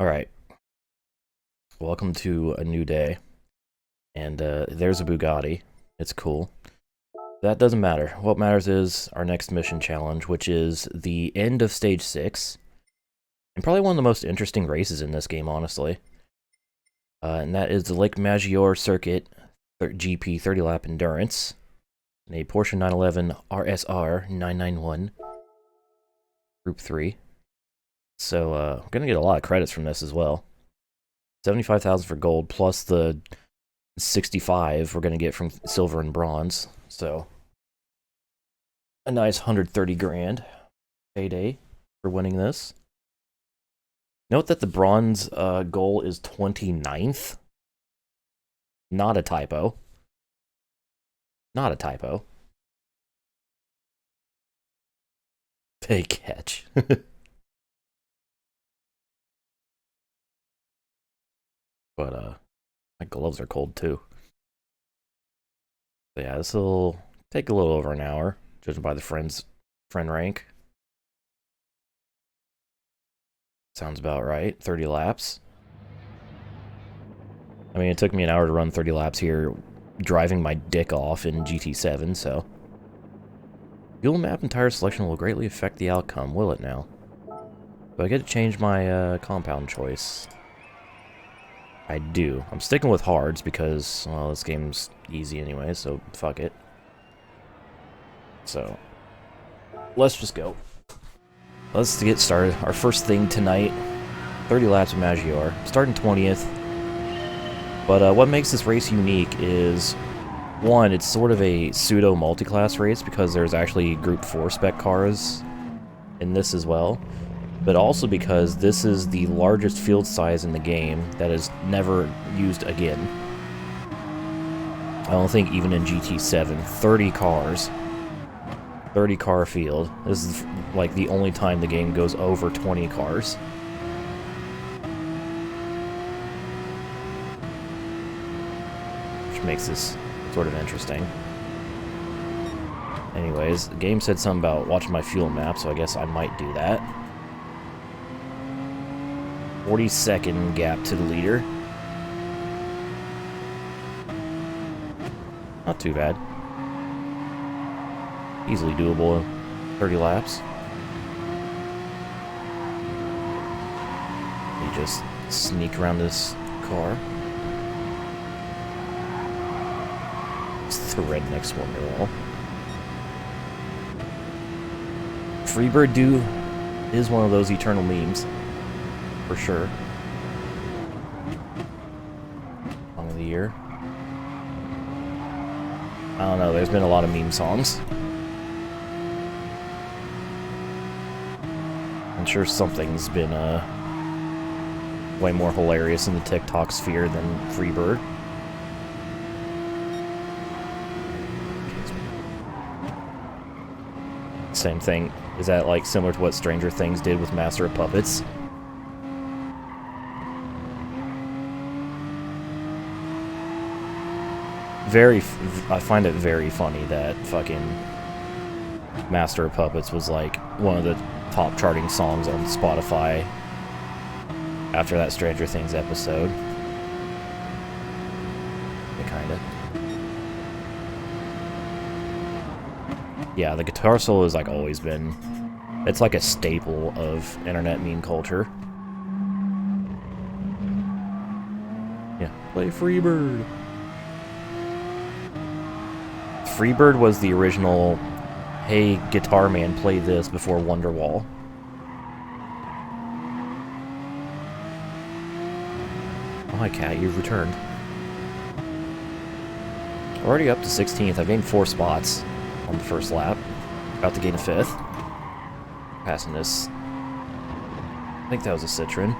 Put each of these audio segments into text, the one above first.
Alright, welcome to a new day. And there's a Bugatti. It's cool. That doesn't matter. What matters is our next mission challenge, which is the end of Stage 6. And probably one of the most interesting races in this game, honestly. And that is the Lake Maggiore Circuit GP 30-lap Endurance. And a Porsche 911 RSR 991 Group 3. So, I'm gonna get a lot of credits from this as well. 75,000 for gold, plus the 65 we're gonna get from silver and bronze. So, a nice 130 grand payday for winning this. Note that the bronze goal is 29th. Not a typo. Not a typo. Big catch. But, my gloves are cold too. So yeah, this will take a little over an hour, judging by the friend rank. Sounds about right. 30 laps. I mean, it took me an hour to run 30 laps here, driving my dick off in GT7, so... Fuel map and tire selection will greatly affect the outcome, will it now? Do I get to change my compound choice? I do. I'm sticking with hards because, well, this game's easy anyway, so fuck it. So, let's just go. Let's get started. Our first thing tonight, 30 laps of Maggiore. Starting 20th. But what makes this race unique is, one, it's sort of a pseudo multi-class race because there's actually Group 4 spec cars in this as well. But also because this is the largest field size in the game that is never used again. I don't think even in GT7, 30 cars, 30 car field. This is like the only time the game goes over 20 cars. Which makes this sort of interesting. Anyways, the game said something about watching my fuel map, so I guess I might do that. 40-second gap to the leader. Not too bad. Easily doable in 30 laps. You just sneak around this car. It's the redneck's Wonderwall. Freebird Do is one of those eternal memes. For sure. Song of the year. I don't know, there's been a lot of meme songs. I'm sure something's been way more hilarious in the TikTok sphere than Freebird. Same thing. Is that like similar to what Stranger Things did with Master of Puppets? I find it very funny that fucking Master of Puppets was like one of the top charting songs on Spotify after that Stranger Things episode. Kinda. Yeah, the guitar solo has like always been... It's like a staple of internet meme culture. Yeah, play Freebird. Freebird was the original, hey, guitar man, play this before Wonderwall. Oh, hi, cat, you've returned. Already up to 16th. I've gained 4 spots on the first lap. About to gain a 5th. Passing this. I think that was a Citroen.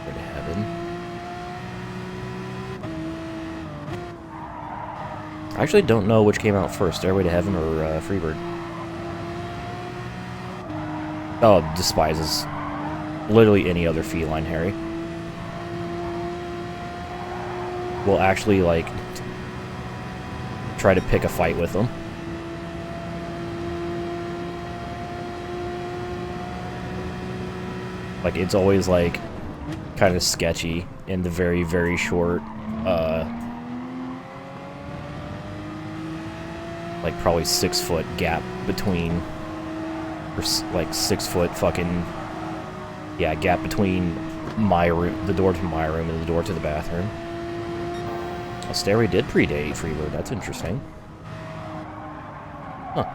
Go to heaven. I actually don't know which came out first, Stairway to Heaven or Freebird. Oh, despises literally any other feline, Harry. Will actually, like, try to pick a fight with them. Like, it's always, like, kind of sketchy in the very, very short, like, probably 6-foot gap between, or, like, 6-foot fucking, yeah, gap between my room, the door to my room, and the door to the bathroom. A stairway did predate Freebird, that's interesting. Huh.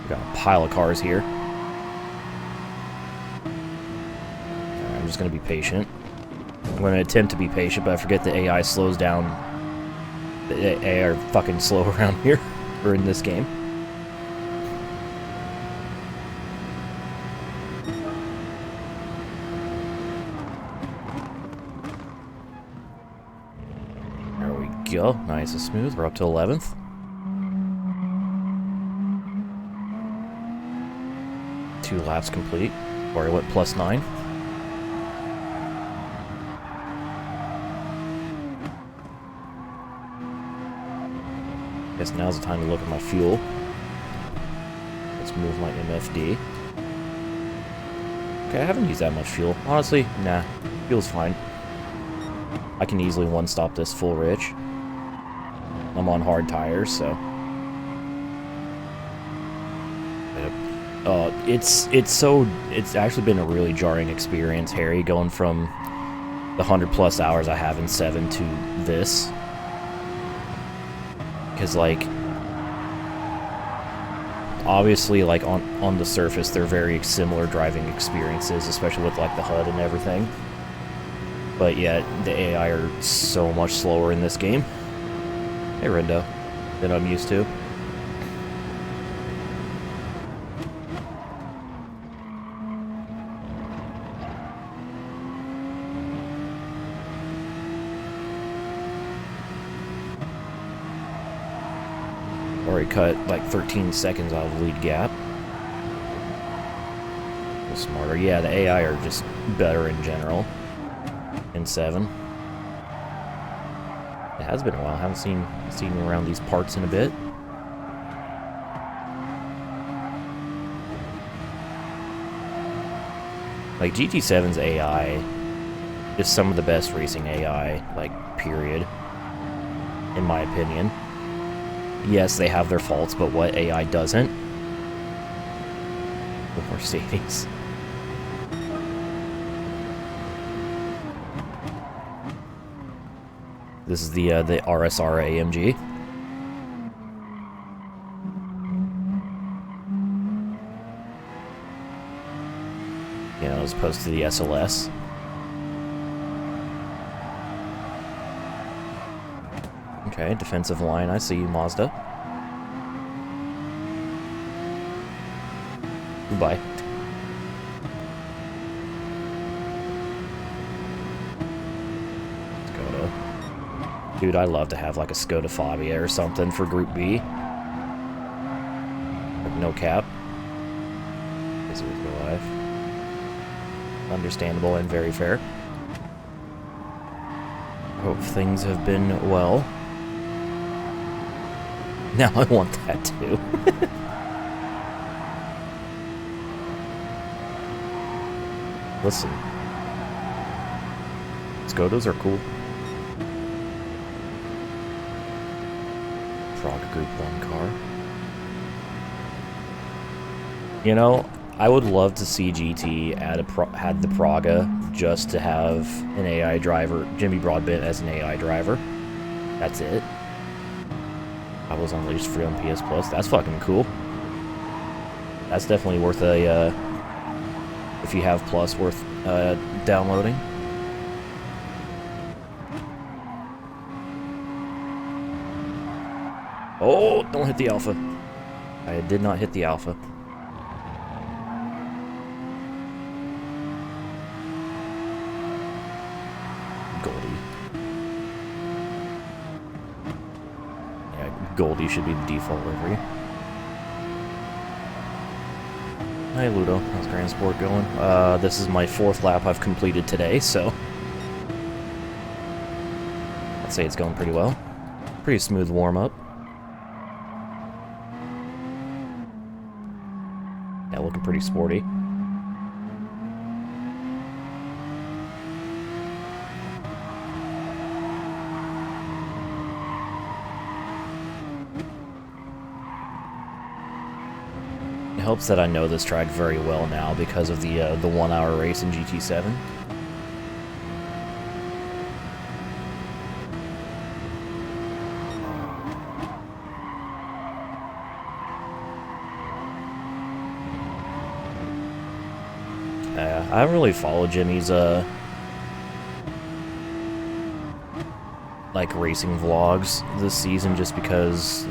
We got a pile of cars here. I'm just gonna be patient. I'm gonna attempt to be patient, but I forget the AI slows down. The AI are fucking slow around here, or in this game. There we go. Nice and smooth. We're up to 11th. Two laps complete. Or I went +9. Guess now's the time to look at my fuel. Let's move my MFD. Okay, I haven't used that much fuel. Honestly, nah. Fuel's fine. I can easily one-stop this full rich. I'm on hard tires, so... It's actually been a really jarring experience, Harry, going from the 100+ hours I have in 7 to this. Because, like, obviously, like, on the surface, they're very similar driving experiences, especially with, like, the HUD and everything. But yet, the AI are so much slower in this game. Hey, Rindo. Than I'm used to. Already cut like 13 seconds out of the lead gap. A little smarter. Yeah, the AI are just better in general. In 7. It has been a while. I haven't seen you around these parts in a bit. Like, GT7's AI is some of the best racing AI, like, period. In my opinion. Yes, they have their faults, but what AI doesn't? The Mercedes. This is the RSR AMG. You know, as opposed to the SLS. Okay, defensive line, I see you, Mazda. Goodbye. Skoda. Dude, I'd love to have like a Skoda Fabia or something for Group B. Like, no cap. Is it real life? Understandable and very fair. Hope things have been well. Now I want that too. Listen. Skodas are cool. Prague Group 1 car. You know, I would love to see GT had the Praga just to have an AI driver, Jimmy Broadbent as an AI driver. That's it. I was unleashed free on PS Plus. That's fucking cool. That's definitely worth a, if you have Plus, worth downloading. Oh, don't hit the alpha. I did not hit the alpha. Goldie should be the default livery. Hey Ludo, how's Grand Sport going? This is my 4th lap I've completed today, so I'd say it's going pretty well. Pretty smooth warm-up. Yeah, looking pretty sporty. It helps that I know this track very well now because of the 1 hour race in GT7. I haven't really followed Jimmy's like racing vlogs this season just because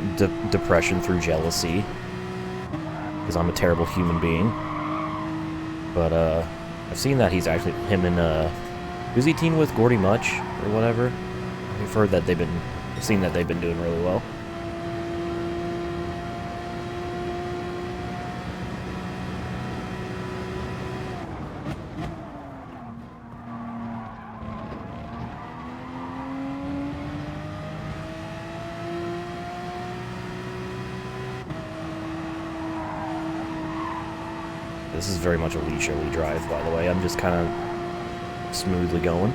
depression through jealousy. Because I'm a terrible human being. But I've seen that he's actually him and who's he teamed with, Gordy Much or whatever. I've heard that I've seen that they've been doing really well. This is very much a leisurely drive, by the way. I'm just kind of smoothly going.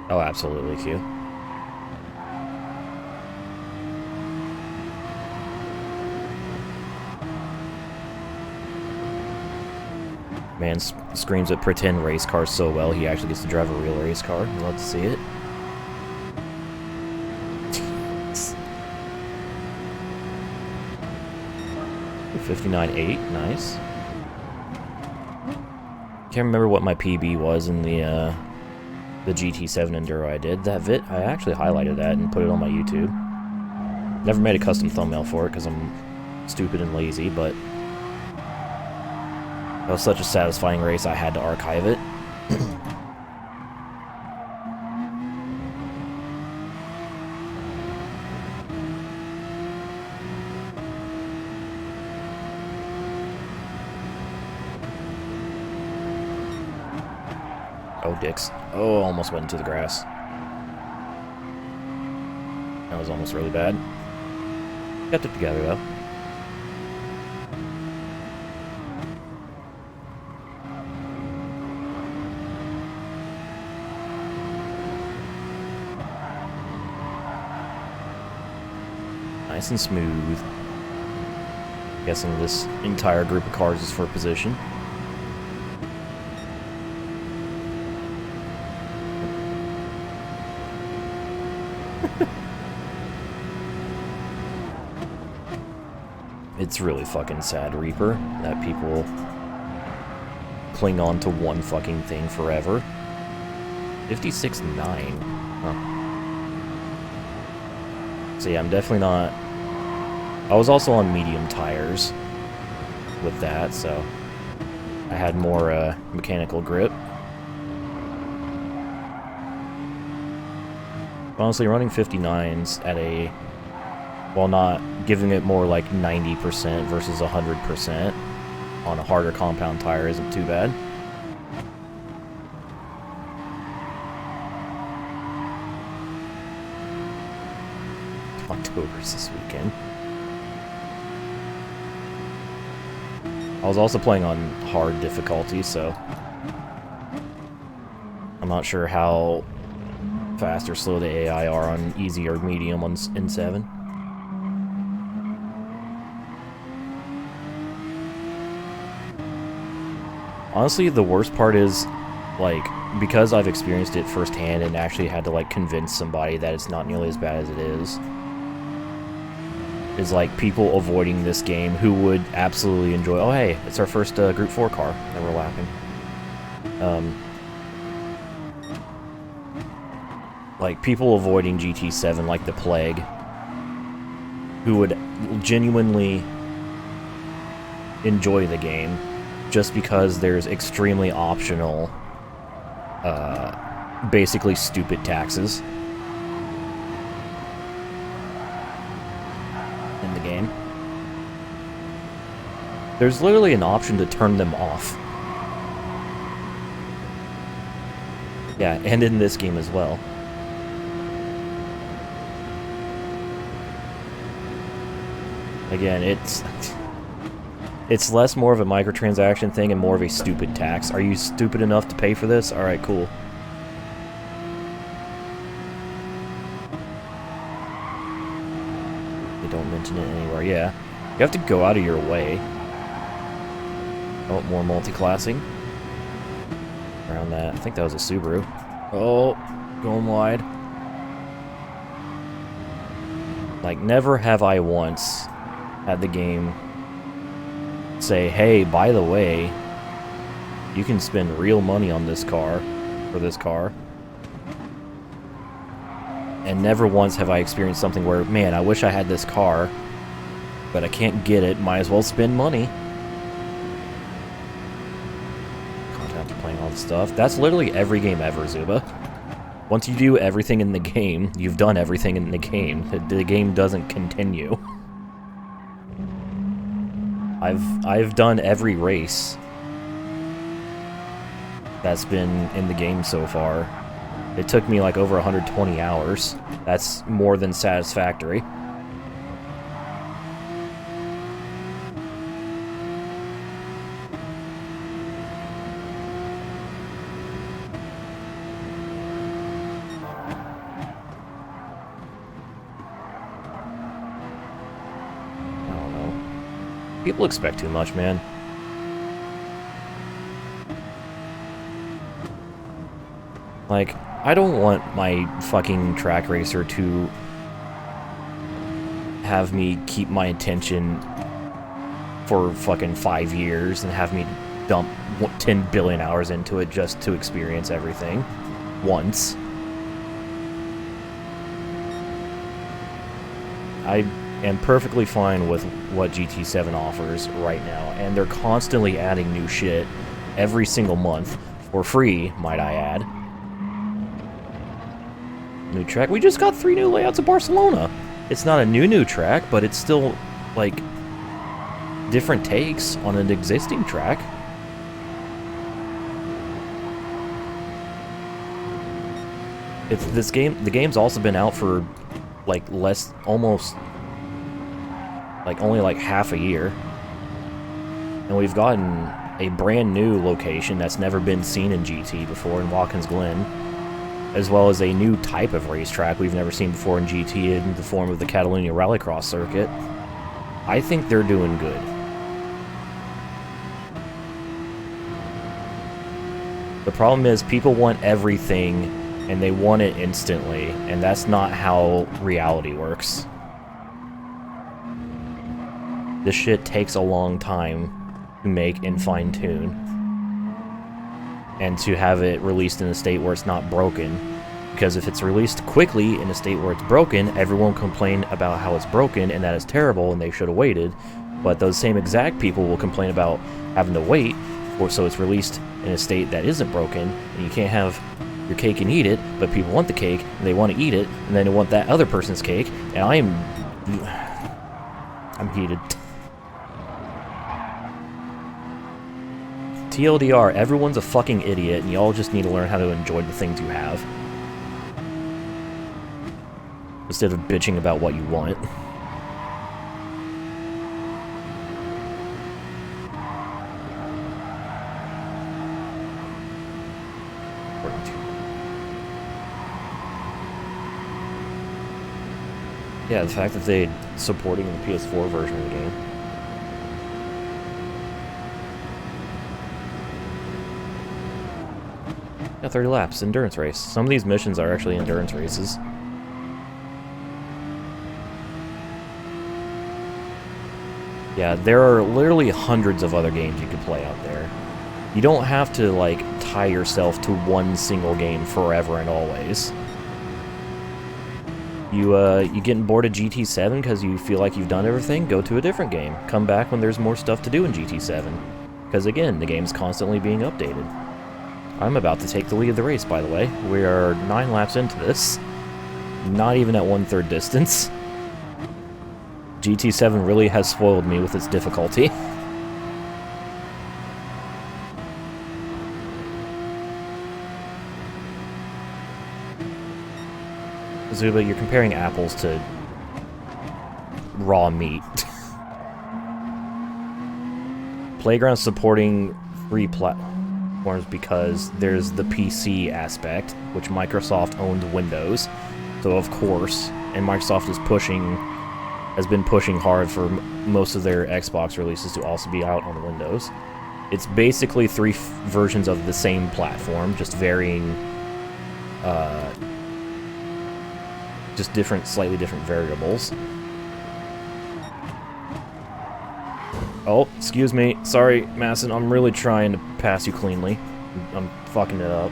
Oh, absolutely, Q. Man screams at pretend race cars so well, he actually gets to drive a real race car. I'd love to see it. 59.8, nice. Can't remember what my PB was in the GT7 Enduro I did. That VIT, I actually highlighted that and put it on my YouTube. Never made a custom thumbnail for it because I'm stupid and lazy, but that was such a satisfying race I had to archive it. Oh, dicks. Oh, almost went into the grass. That was almost really bad. Kept it together, though. Nice and smooth. Guessing this entire group of cars is for position. It's really fucking sad, Reaper, that people cling on to one fucking thing forever. 56.9. Huh. So yeah, I'm definitely not... I was also on medium tires with that, so I had more mechanical grip. Honestly, running 59s at a... while not giving it more like 90% versus 100% on a harder compound tire isn't too bad. October's this weekend. I was also playing on hard difficulty, so I'm not sure how fast or slow the AI are on easy or medium on N7. Honestly, the worst part is, like, because I've experienced it firsthand and actually had to, like, convince somebody that it's not nearly as bad as it is like, people avoiding this game who would absolutely enjoy, oh, hey, it's our first Group 4 car that we're lapping. Like, people avoiding GT7 like the plague, who would genuinely enjoy the game, just because there's extremely optional, basically stupid taxes in the game. There's literally an option to turn them off. Yeah, and in this game as well. Again, it's less more of a microtransaction thing and more of a stupid tax. Are you stupid enough to pay for this? Alright, cool. They don't mention it anywhere. Yeah. You have to go out of your way. Oh, more multi-classing. Around that. I think that was a Subaru. Oh, going wide. Like, never have I once had the game say, hey, by the way, you can spend real money on this car, for this car. And never once have I experienced something where, man, I wish I had this car, but I can't get it, might as well spend money. After playing all this stuff. That's literally every game ever, Zuba. Once you do everything in the game, you've done everything in the game. The game doesn't continue. I've done every race that's been in the game so far. It took me like over 120 hours. That's more than satisfactory. People expect too much, man. Like, I don't want my fucking track racer to have me keep my attention for fucking 5 years and have me dump 10 billion hours into it just to experience everything once. I am perfectly fine with what GT7 offers right now, and they're constantly adding new shit every single month, for free, might I add. New track. We just got 3 new layouts of Barcelona. It's not a new track, but it's still, like, different takes on an existing track. It's this game. The game's also been out for, like, only like half a year, and we've gotten a brand new location that's never been seen in GT before in Watkins Glen, as well as a new type of racetrack we've never seen before in GT in the form of the Catalunya Rallycross circuit. I think they're doing good. The problem is people want everything and they want it instantly, and that's not how reality works. This shit takes a long time to make and fine-tune. And to have it released in a state where it's not broken. Because if it's released quickly in a state where it's broken, everyone will complain about how it's broken and that it's terrible and they should have waited. But those same exact people will complain about having to wait, or so it's released in a state that isn't broken, and you can't have your cake and eat it, but people want the cake, and they want to eat it, and then they want that other person's cake, and I'm heated. TLDR, everyone's a fucking idiot, and y'all just need to learn how to enjoy the things you have. Instead of bitching about what you want. Yeah, the fact that they're supporting the PS4 version of the game. Yeah, 30 laps, endurance race. Some of these missions are actually endurance races. Yeah, there are literally hundreds of other games you could play out there. You don't have to, like, tie yourself to one single game forever and always. You getting bored of GT7 because you feel like you've done everything? Go to a different game. Come back when there's more stuff to do in GT7. Because again, the game's constantly being updated. I'm about to take the lead of the race, by the way. We are 9 laps into this. Not even at 1/3 distance. GT7 really has spoiled me with its difficulty. Zuba, you're comparing apples to raw meat. Playground's supporting free platforms because there's the PC aspect, which Microsoft owns Windows. So of course, and Microsoft has been pushing hard for most of their Xbox releases to also be out on Windows. It's basically three versions of the same platform, just varying, just slightly different variables. Oh, excuse me. Sorry, Masson. I'm really trying to pass you cleanly. I'm fucking it up.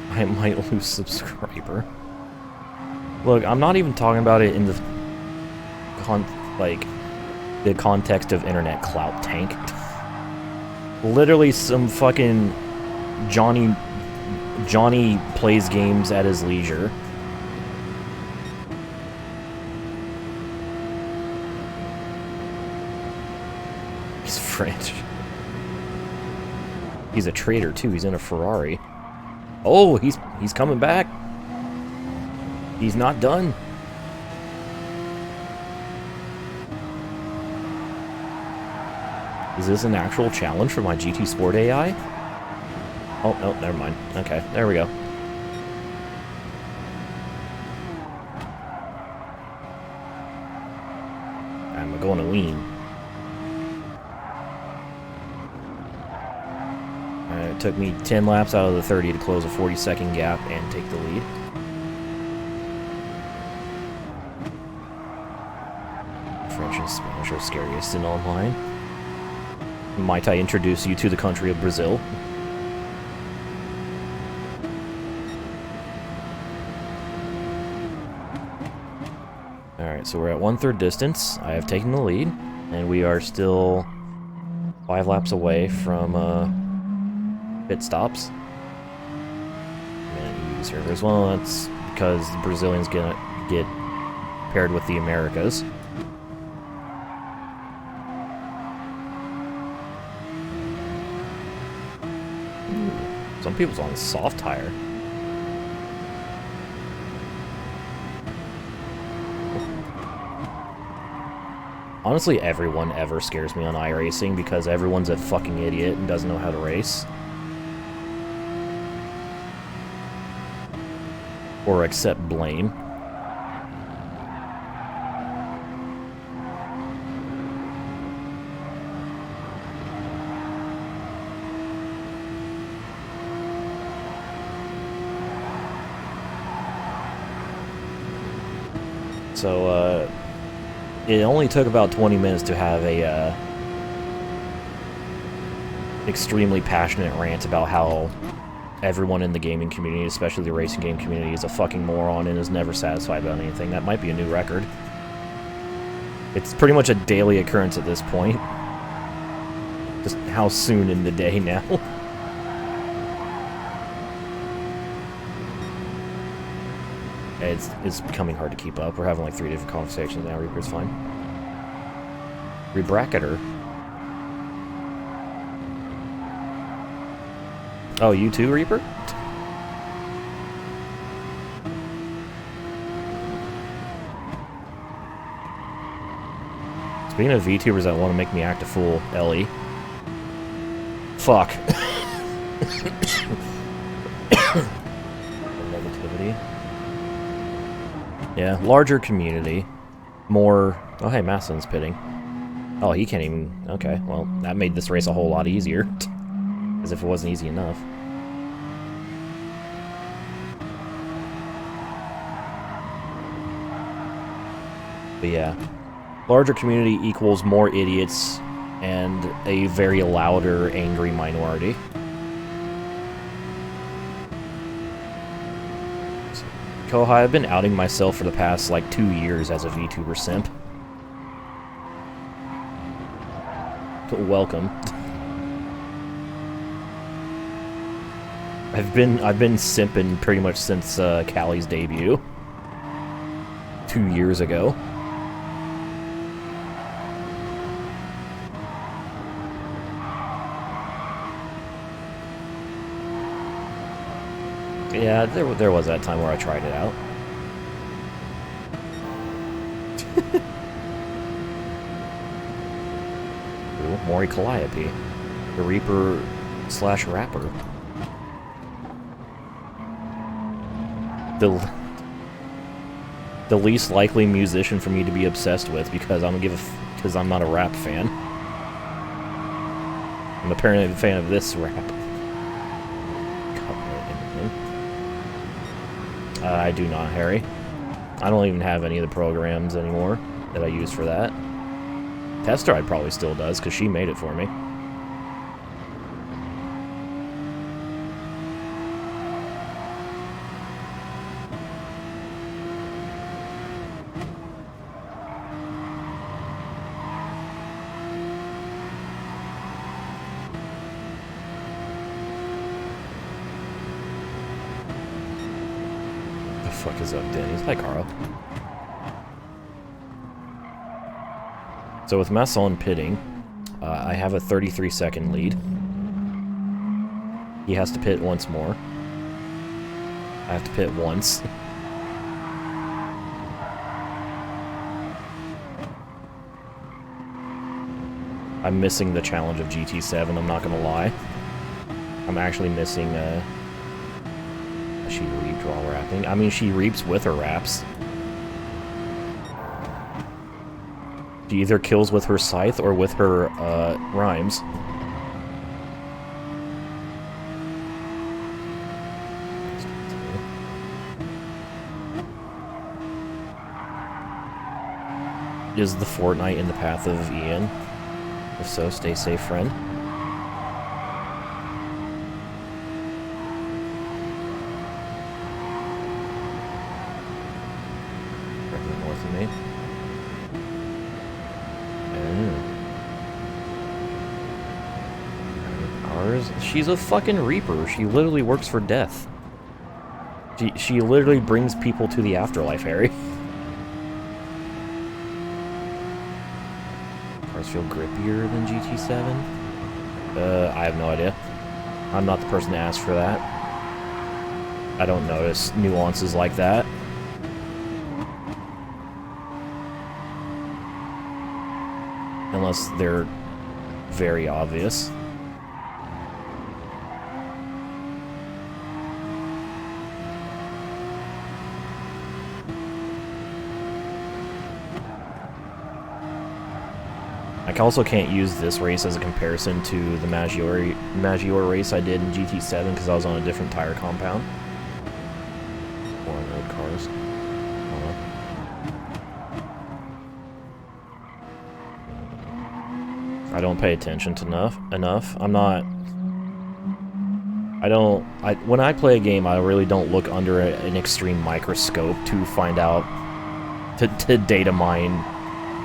I might lose subscriber. Look, I'm not even talking about it in the context of internet clout tank. Literally some fucking Johnny plays games at his leisure. He's French. He's a traitor too. He's in a Ferrari. Oh, he's coming back. He's not done. Is this an actual challenge for my GT Sport AI? Oh, no, never mind. Okay, there we go. I'm going to lean. It took me 10 laps out of the 30 to close a 40-second gap and take the lead. French and Spanish are scariest in online. Might I introduce you to the country of Brazil? Alright, so we're at 1/3 distance. I have taken the lead, and we are still 5 laps away from pit stops. And EU servers. Well, that's because the Brazilians gonna get paired with the Americas. Some people's on soft tire. Honestly, everyone ever scares me on iRacing because everyone's a fucking idiot and doesn't know how to race. Or accept blame. So, it only took about 20 minutes to have a extremely passionate rant about how everyone in the gaming community, especially the racing game community, is a fucking moron and is never satisfied about anything. That might be a new record. It's pretty much a daily occurrence at this point. Just how soon in the day now? It's becoming hard to keep up. We're having like 3 different conversations now. Reaper's fine. Rebracketer. Oh, you too, Reaper? Speaking of VTubers that want to make me act a fool, Ellie. Fuck. Negativity. Yeah, larger community. More... Oh, hey, Masson's pitting. Oh, he can't even... Okay, well, that made this race a whole lot easier. As if it wasn't easy enough. But yeah. Larger community equals more idiots and a very louder, angry minority. Kohai, I've been outing myself for the past, like, 2 years as a VTuber simp. Welcome. I've been simping pretty much since Callie's debut. 2 years ago. Yeah, there was that time where I tried it out. Mori Calliope, the Reaper / rapper. The least likely musician for me to be obsessed with because because I'm not a rap fan. I'm apparently a fan of this rap. I do not, Harry. I don't even have any of the programs anymore that I use for that. Test Drive probably still does, because she made it for me. The fuck is up, Denny's? Hi, Carl. So with Masson pitting, I have a 33-second lead. He has to pit once more. I have to pit once. I'm missing the challenge of GT7, I'm not gonna lie. I'm actually missing, she reaped while rapping. I mean, she reaps with her raps. She either kills with her scythe or with her, rhymes. Is the Fortnite in the path of Ian? If so, stay safe, friend. Directly north of me. She's a fucking Reaper. She literally works for death. She literally brings people to the afterlife, Harry. Cars feel grippier than GT7? I have no idea. I'm not the person to ask for that. I don't notice nuances like that. Unless they're very obvious. I also can't use this race as a comparison to the Maggiore race I did in GT7 because I was on a different tire compound. Or on road cars. I don't pay attention to enough. I'm not... when I play a game, I really don't look under an extreme microscope to find out... to data mine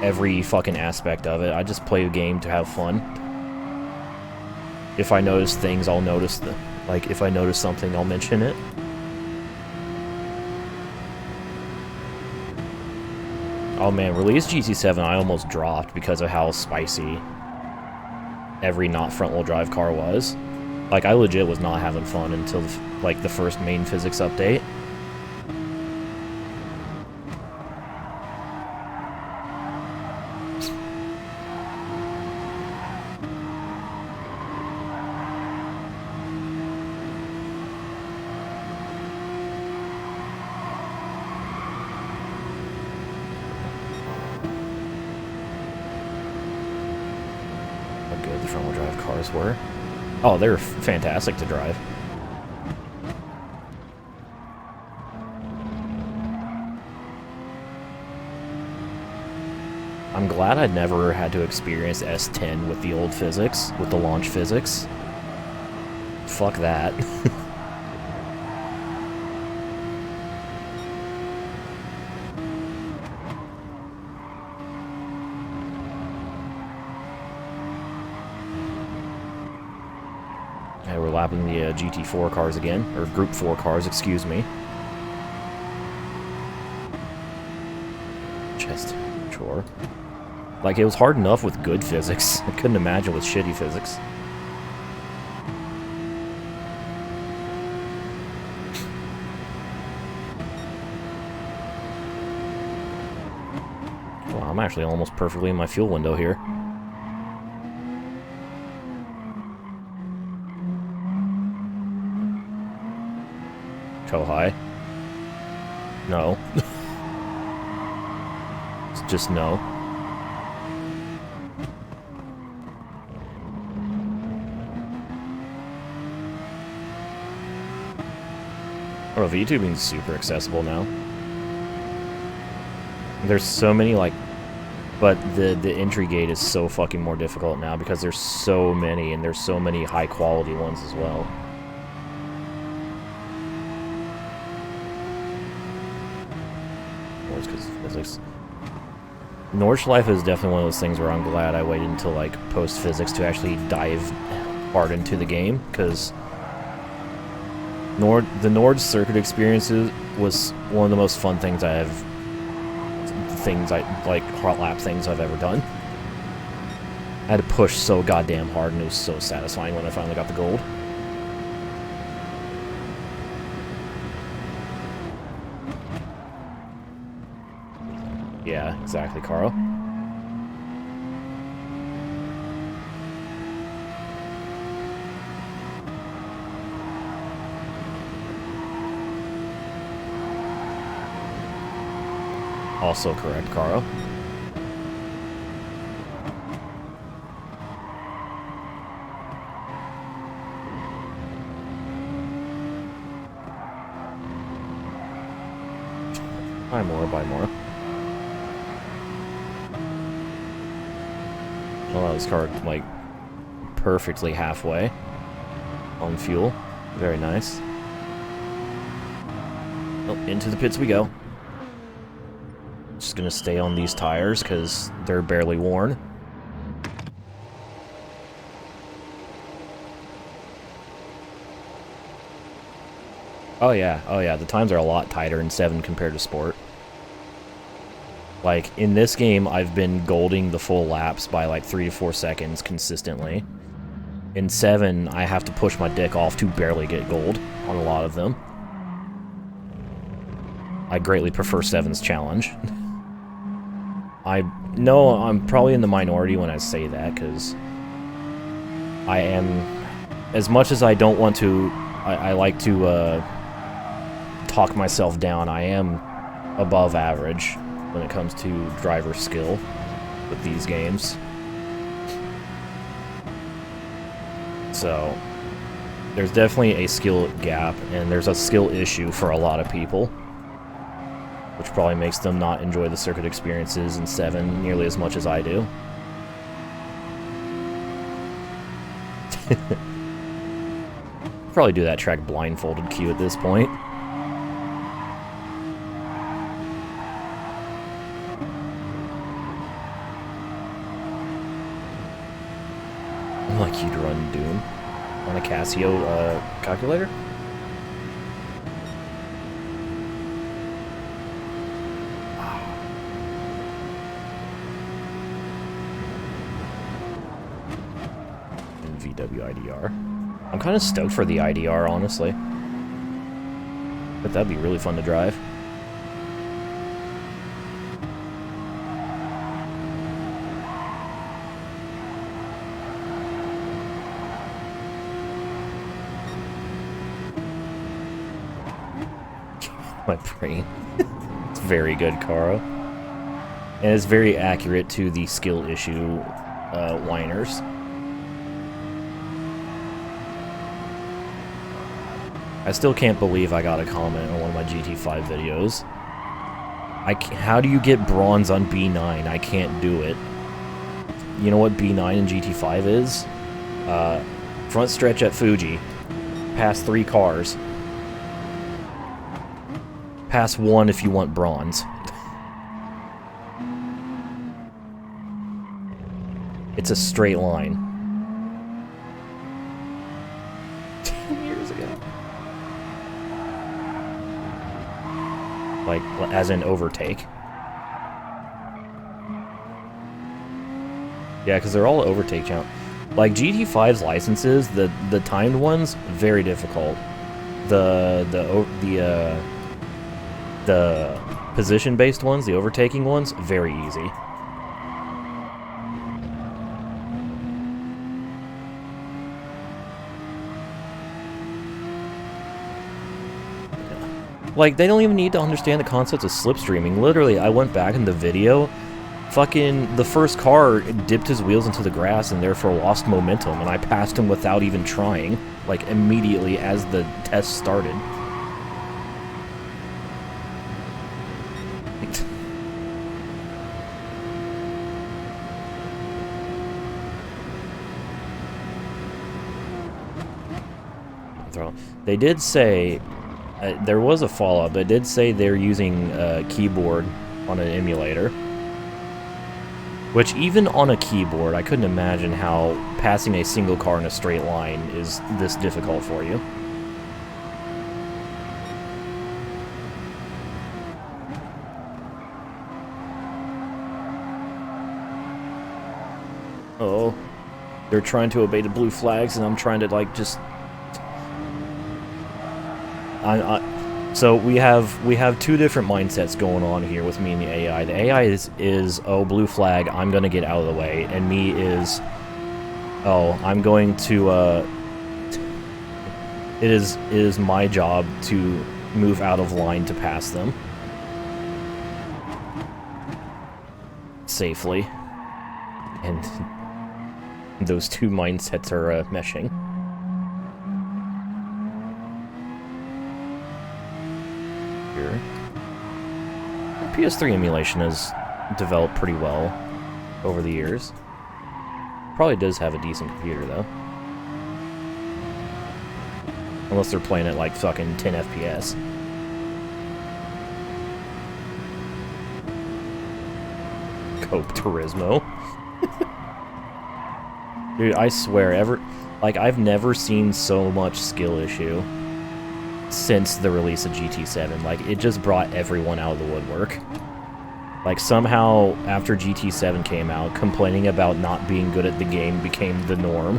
every fucking aspect of it. I just play a game to have fun. If I notice things, I'll notice them. Like, if I notice something, I'll mention it. Oh man, release GT7 I almost dropped because of how spicy every not front-wheel drive car was. Like, I legit was not having fun until, like, the first main physics update. Good the front-wheel drive cars were. Oh, they were fantastic to drive. I'm glad I never had to experience S10 with the old physics, with the launch physics. Fuck that. We're lapping the GT4 cars again, or Group 4 cars, excuse me. Chest chore. Like, it was hard enough with good physics. I couldn't imagine with shitty physics. Well, I'm actually almost perfectly in my fuel window here. Kohai. No. It's just no. Oh, VTubing's super accessible now. There's so many, like... But the entry gate is so fucking more difficult now because there's so many, and there's so many high-quality ones as well. Well, it's because of physics. Nordschleife is definitely one of those things where I'm glad I waited until, like, post-physics to actually dive hard into the game, because the Nord circuit experiences was one of the most fun things I have... hot lap things I've ever done. I had to push so goddamn hard, and it was so satisfying when I finally got the gold. Yeah, exactly, Carl. Also correct, Carl. Buy more, buy more. Oh, this car, like, perfectly halfway on fuel. Very nice. Oh, into the pits we go. Just gonna stay on these tires because they're barely worn. Oh yeah, the times are a lot tighter in 7 compared to Sport. Like, in this game, I've been golding the full laps by like 3 to 4 seconds consistently. In 7, I have to push my dick off to barely get gold on a lot of them. I greatly prefer 7's challenge. I know I'm probably in the minority when I say that, because I am, as much as I don't want to, I like to talk myself down, I am above average when it comes to driver skill with these games. So, there's definitely a skill gap, and there's a skill issue for a lot of people, which probably makes them not enjoy the circuit experiences in 7 nearly as much as I do. Probably do that track blindfolded queue at this point. I'd like you to run Doom on a Casio calculator. VW IDR. I'm kind of stoked for the IDR, honestly. But that'd be really fun to drive. My brain. It's very good, Kara. And it's very accurate to the skill issue whiners. I still can't believe I got a comment on one of my GT5 videos. How do you get bronze on B9? I can't do it. You know what B9 in GT5 is? Front stretch at Fuji. Pass 3 cars. Pass 1 if you want bronze. It's a straight line. 10 years ago. Like, as in overtake. Yeah, because they're all overtake challenge. Like, GT5's licenses, the timed ones, very difficult. The position-based ones, the overtaking ones, very easy. Like, they don't even need to understand the concept of slipstreaming. Literally, I went back in the video, fucking the first car dipped his wheels into the grass and therefore lost momentum, and I passed him without even trying, like, immediately as the test started. They did say, there was a follow-up, they did say they're using a keyboard on an emulator. Which, even on a keyboard, I couldn't imagine how passing a single car in a straight line is this difficult for you. Oh, they're trying to obey the blue flags, and I'm trying to, like, just... So we have two different mindsets going on here with me and the AI. The AI is oh, blue flag, I'm gonna get out of the way, and me is, oh, I'm going to it is my job to move out of line to pass them safely, and those two mindsets are meshing. PS3 emulation has developed pretty well over the years. Probably does have a decent computer, though. Unless they're playing at, like, fucking 10 FPS. Gran Turismo. Dude, I swear, I've never seen so much skill issue since the release of GT7. Like, it just brought everyone out of the woodwork. Like, somehow, after GT7 came out, complaining about not being good at the game became the norm.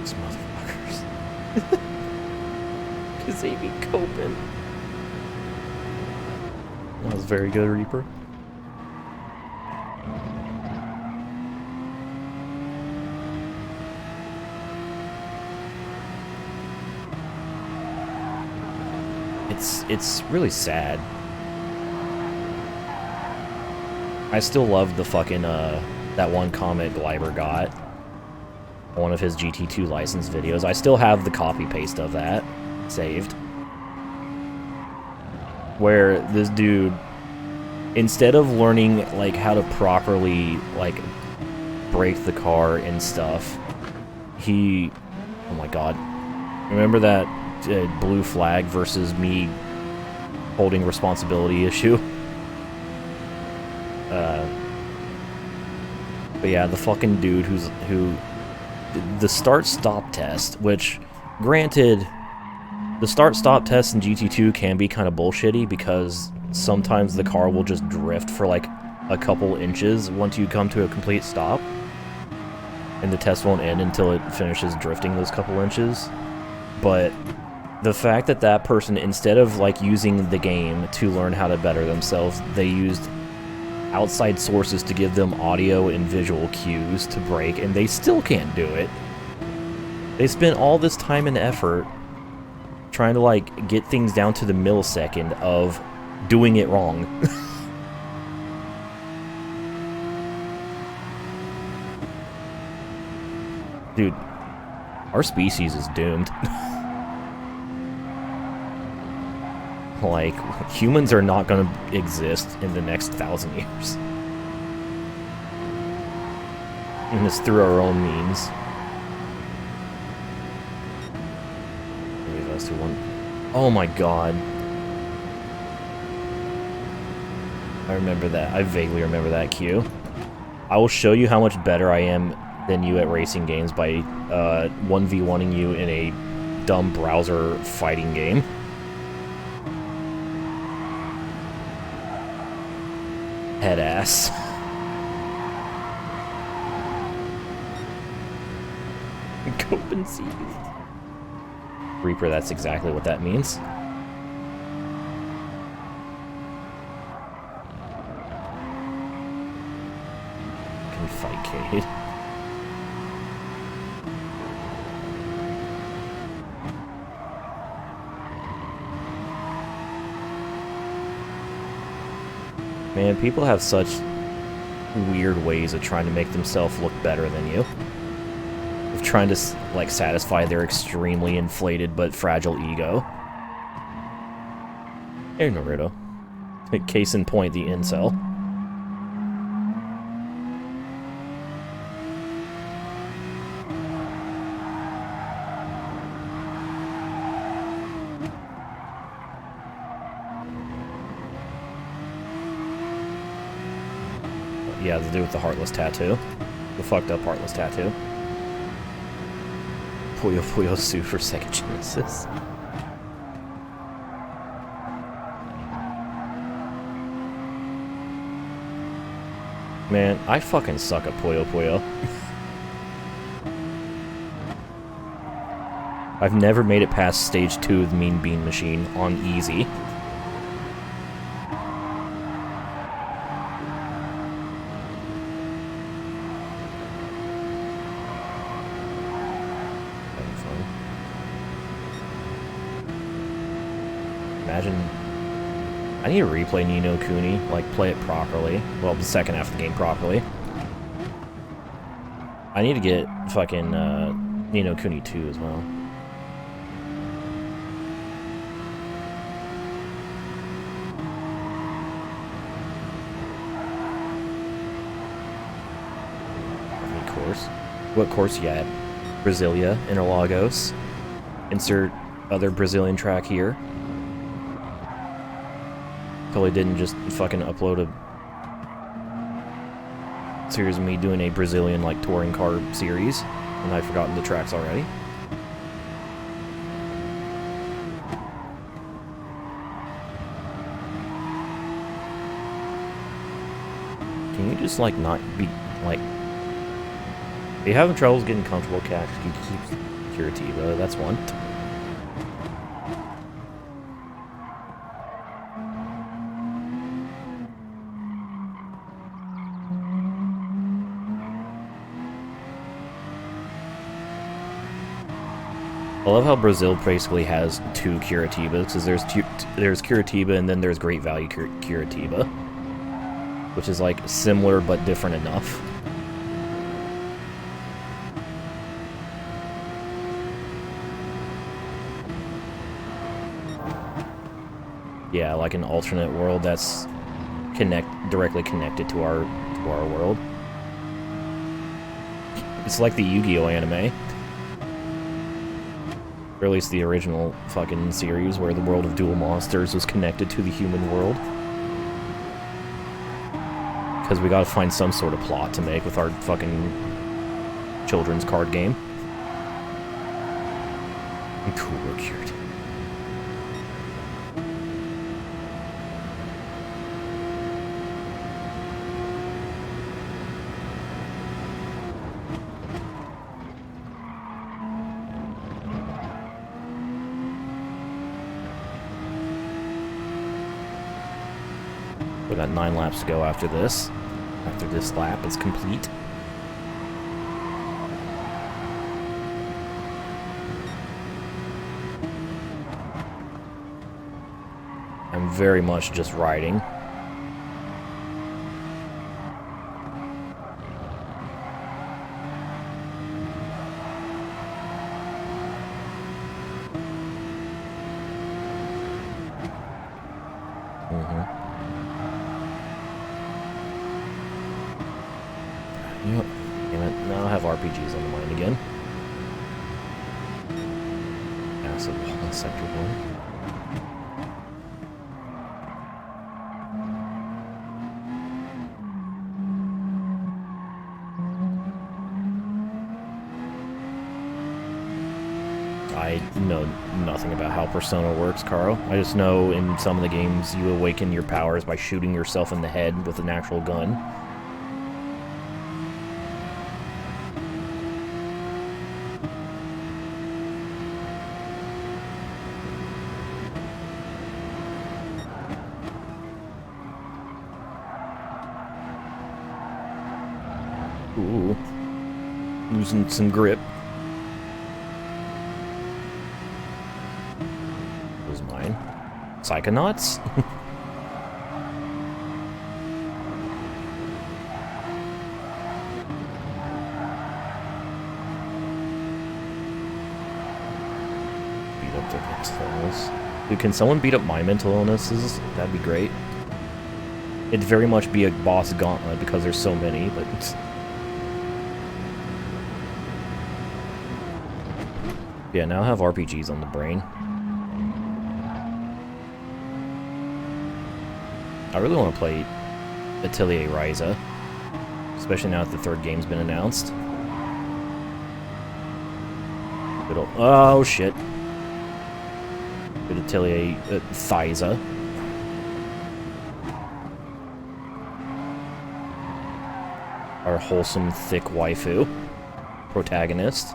These motherfuckers. Because they be coping. That was very good, Reaper. It's really sad. I still love the fucking, that one comment Gleiber got. One of his GT2 license videos. I still have the copy-paste of that saved. Where this dude, instead of learning, like, how to properly, like, brake the car and stuff, he... Oh my god. Remember that blue flag versus me holding responsibility issue? But yeah, the fucking dude who... The start-stop test, which, granted... The start-stop test in GT2 can be kind of bullshitty because sometimes the car will just drift for like a couple inches once you come to a complete stop. And the test won't end until it finishes drifting those couple inches. But the fact that that person, instead of like using the game to learn how to better themselves, they used outside sources to give them audio and visual cues to brake, and they still can't do it. They spent all this time and effort trying to, like, get things down to the millisecond of doing it wrong. Dude, our species is doomed. Like, humans are not gonna exist in the next 1,000 years. And it's through our own means. Oh my god. I remember that. I vaguely remember that cue. I will show you how much better I am than you at racing games by 1v1ing you in a dumb browser fighting game. Head ass. Cope and see. Reaper, that's exactly what that means. Fightcade. Man, people have such weird ways of trying to make themselves look better than you. Of trying to, like, satisfy their extremely inflated but fragile ego. Hey, Naruto. Case in point, the incel. Yeah, to do with the Heartless tattoo. The fucked up Heartless tattoo. Puyo Puyo Su for Sega Genesis. Man, I fucking suck at Puyo Puyo. I've never made it past stage 2 of the Mean Bean Machine on easy. Imagine... I need to replay Ni no Kuni, like, play it properly. Well, the second half of the game properly. I need to get fucking, Ni no Kuni 2 as well. Any course? What course you at? Brasilia, Interlagos. Insert other Brazilian track here. Totally didn't just fucking upload a series of me doing a Brazilian, like, touring car series, and I've forgotten the tracks already. Can you just, like, not be, like... Are you having troubles getting comfortable, Cat? You keep Curitiba, that's one. I love how Brazil basically has two Curitibas, because there's Curitiba and then there's Great Value Curitiba, which is like similar but different enough. Yeah, like an alternate world that's directly connected to our world. It's like the Yu-Gi-Oh anime. Or at least the original fucking series where the world of Duel Monsters was connected to the human world. Because we gotta find some sort of plot to make with our fucking children's card game. Cool, we're cured. We got 9 laps to go after this. After this lap is complete. I'm very much just riding. Yep. Damn it. Now I have RPGs on the mind again. Acid Wall, Sector 1. I know nothing about how Persona works, Caro. I just know in some of the games you awaken your powers by shooting yourself in the head with an actual gun. Ooh. Losing some grip. Was mine. Psychonauts? Beat up their mental illness. Dude, can someone beat up my mental illnesses? That'd be great. It'd very much be a boss gauntlet because there's so many, but... Yeah, now I have RPGs on the brain. I really want to play Atelier Ryza, especially now that the third game's been announced. Oh shit. Good Atelier Thyza. Our wholesome, thick waifu protagonist.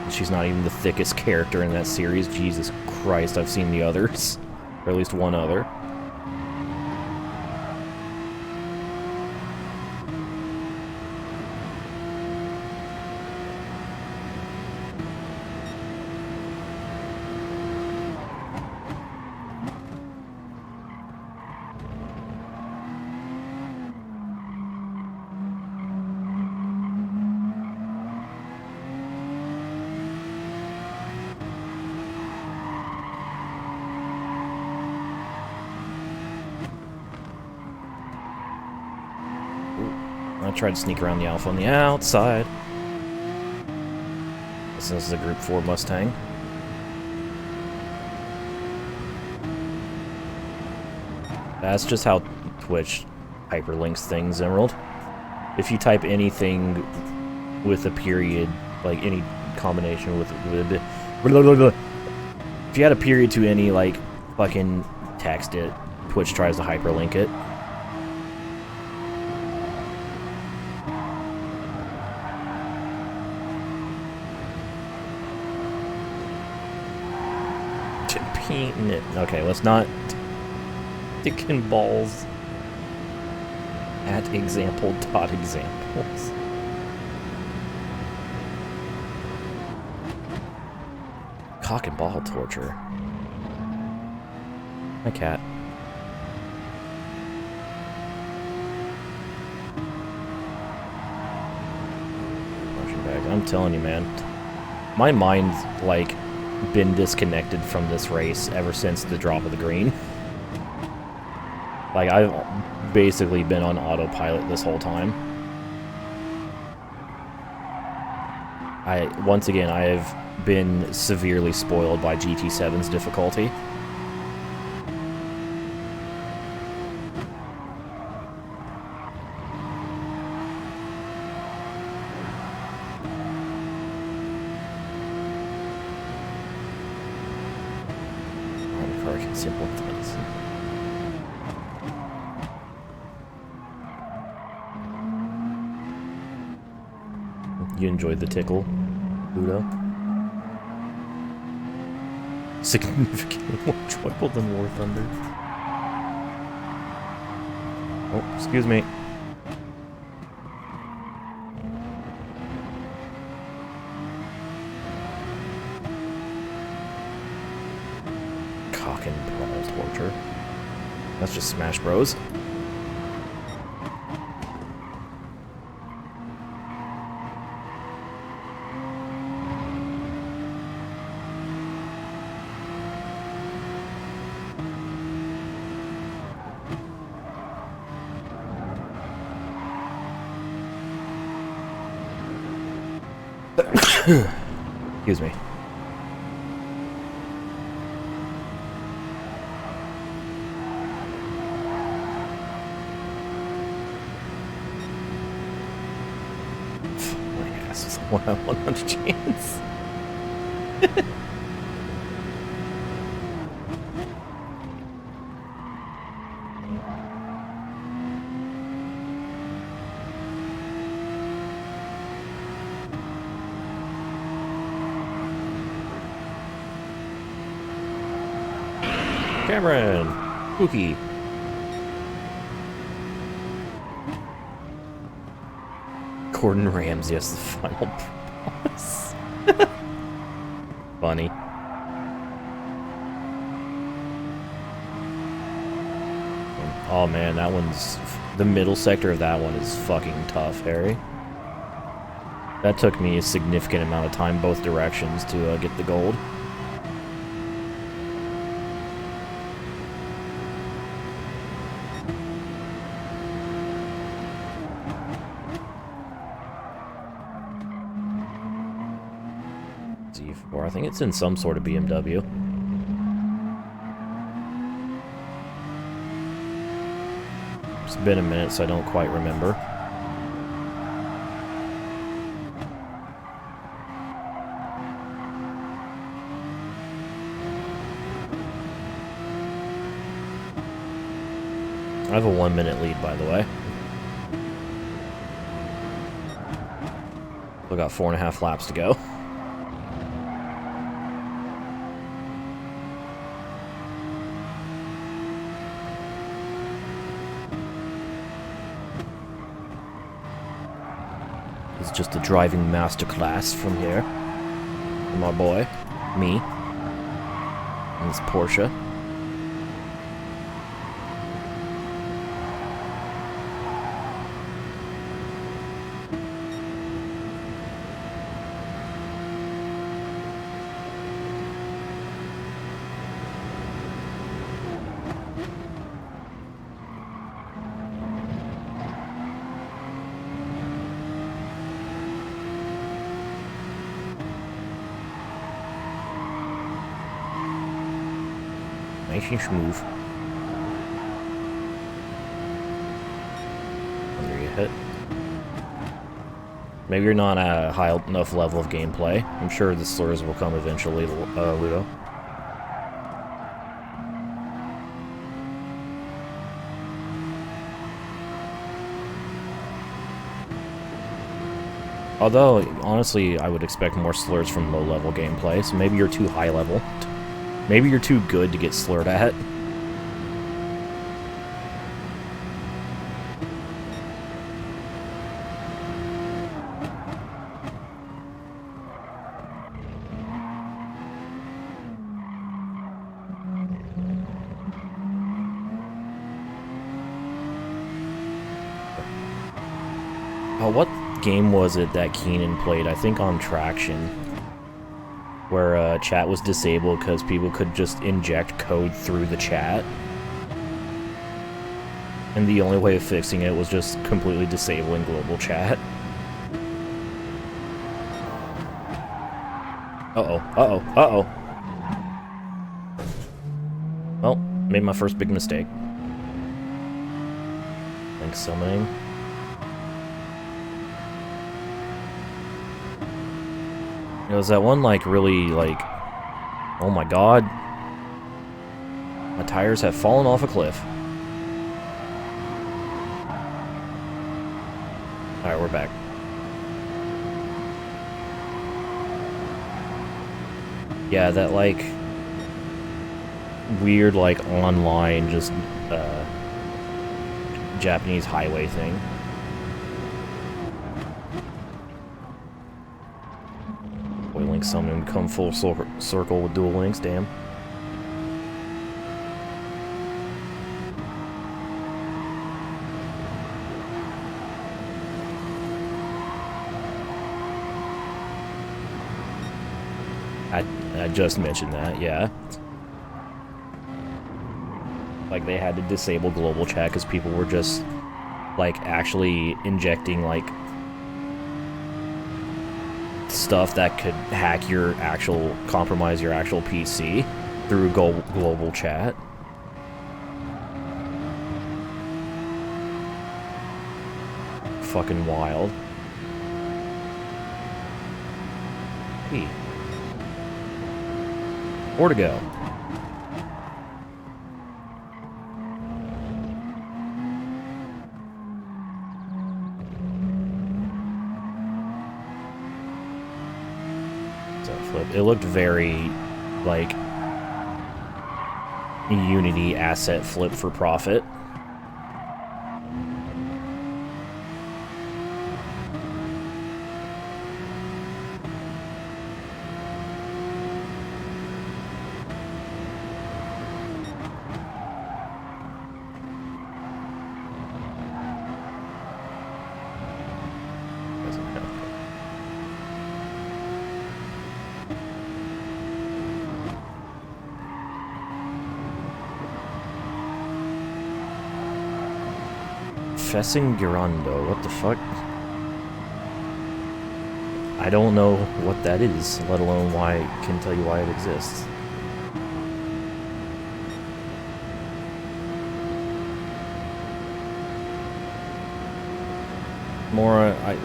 She's not even the thickest character in that series. Jesus Christ, I've seen the others. Or at least one other. I tried to sneak around the Alpha on the outside. This is a Group 4 Mustang. That's just how Twitch hyperlinks things, Emerald. If you type anything with a period, like any combination with... If you add a period to any, like, fucking text, Twitch tries to hyperlink it. Okay, let's not dick and balls at example.examples. Cock and ball torture. My cat. Punching bags. I'm telling you, man. My mind's like been disconnected from this race ever since the drop of the green. Like, I've basically been on autopilot this whole time. Once again, I have been severely spoiled by GT7's difficulty. Simple things. You enjoyed the tickle, Budo? Significantly more enjoyable than War Thunder. Oh, excuse me. Cock and ball torture. That's just Smash Bros. Excuse me. My ass is a 100 chance. Cameron! Spooky. Gordon Ramsay as the final boss. Funny. Oh man, that one's... The middle sector of that one is fucking tough, Harry. That took me a significant amount of time both directions to get the gold. Z4, I think it's in some sort of BMW. It's been a minute, so I don't quite remember. I have a 1-minute lead, by the way. Still got 4.5 laps to go. It's just a driving masterclass from here. From my boy, me, and this Porsche. Nice and smooth. Under you hit. Maybe you're not at a high enough level of gameplay. I'm sure the slurs will come eventually, Ludo. Although, honestly, I would expect more slurs from low-level gameplay, so maybe you're too high-level. Maybe you're too good to get slurred at. Oh, what game was it that Keenan played? I think on Traction. Where chat was disabled because people could just inject code through the chat. And the only way of fixing it was just completely disabling global chat. Uh-oh, uh-oh, uh-oh. Well, made my first big mistake. Thanks, summoning. It was that one, like, really, like... Oh my god. My tires have fallen off a cliff. Alright, we're back. Yeah, that, like... weird, like, online, just, Japanese highway thing. Link summon become full circle with dual links, damn. I just mentioned that, yeah. Like, they had to disable global chat because people were just, like, actually injecting, like, stuff that could hack your actual, compromise your actual PC through global chat. Fucking wild. Hey. More to go. It looked very, like, Unity asset flip for profit. Fessingurando, what the fuck? I don't know what that is, let alone why I can tell you why it exists.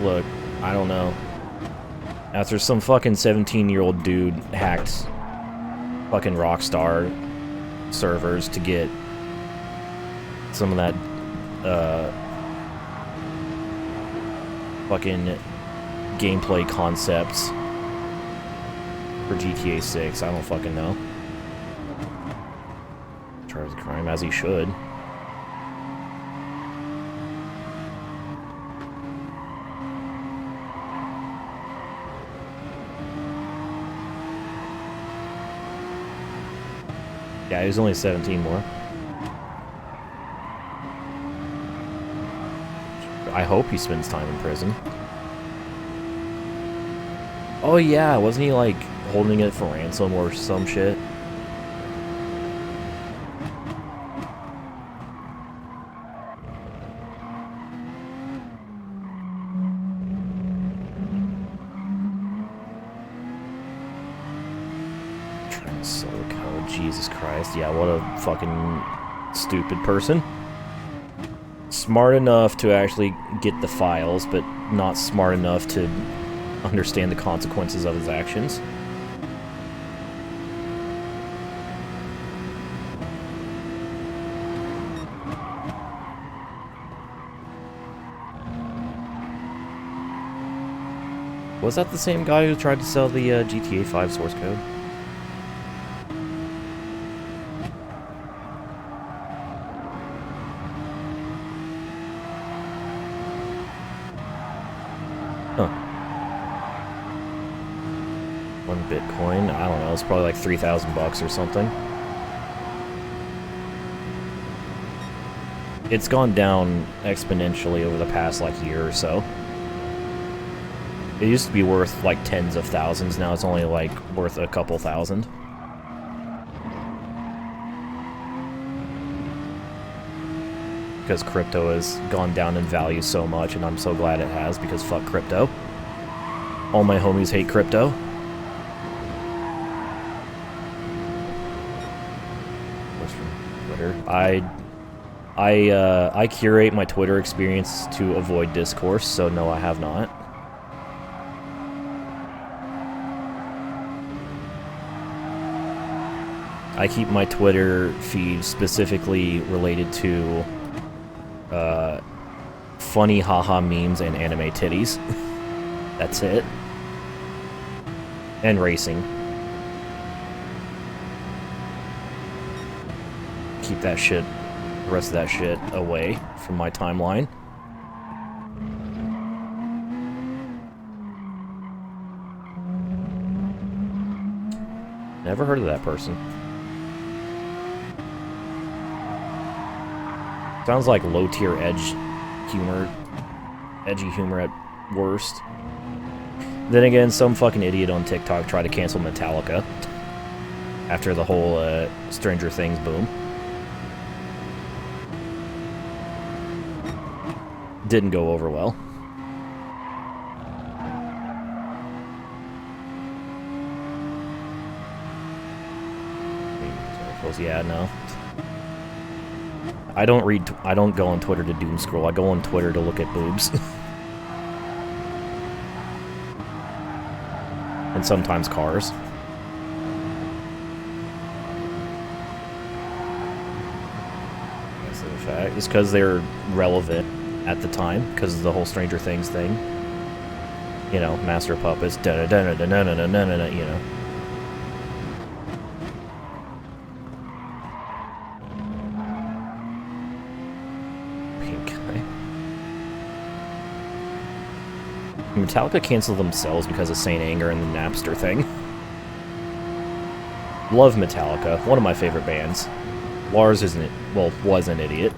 Look, I don't know. After some fucking 17-year-old dude hacked fucking Rockstar servers to get some of that, fucking gameplay concepts for GTA 6, I don't fucking know. Charged with crime, as he should. Yeah, he's only 17 more. I hope he spends time in prison. Oh yeah, wasn't he like holding it for ransom or some shit? Oh, Jesus Christ. Yeah, what a fucking stupid person. Smart enough to actually get the files, but not smart enough to understand the consequences of his actions. Was that the same guy who tried to sell the GTA 5 source code? Huh. 1 Bitcoin? I don't know, it's probably like 3,000 bucks or something. It's gone down exponentially over the past like year or so. It used to be worth like tens of thousands, now it's only like worth a couple thousand. Because crypto has gone down in value so much, and I'm so glad it has, because fuck crypto. All my homies hate crypto. What's from Twitter? I curate my Twitter experience to avoid discourse, so no, I have not. I keep my Twitter feed specifically related to funny haha memes and anime titties. That's it. And racing. Keep that shit, the rest of that shit away from my timeline. Never heard of that person. Sounds like low-tier edgy humor at worst. Then again, some fucking idiot on TikTok tried to cancel Metallica after the whole Stranger Things boom. Didn't go over well. Yeah, no. I don't go on Twitter to doom scroll. I go on Twitter to look at boobs. And sometimes cars. That's a fact. It's because they're relevant at the time, because of the whole Stranger Things thing. You know, Master of Puppets, da-da-da-da-da-da-da-da-da, you know. Metallica canceled themselves because of Saint Anger and the Napster thing. Love Metallica, one of my favorite bands. Lars isn't, well, was an idiot.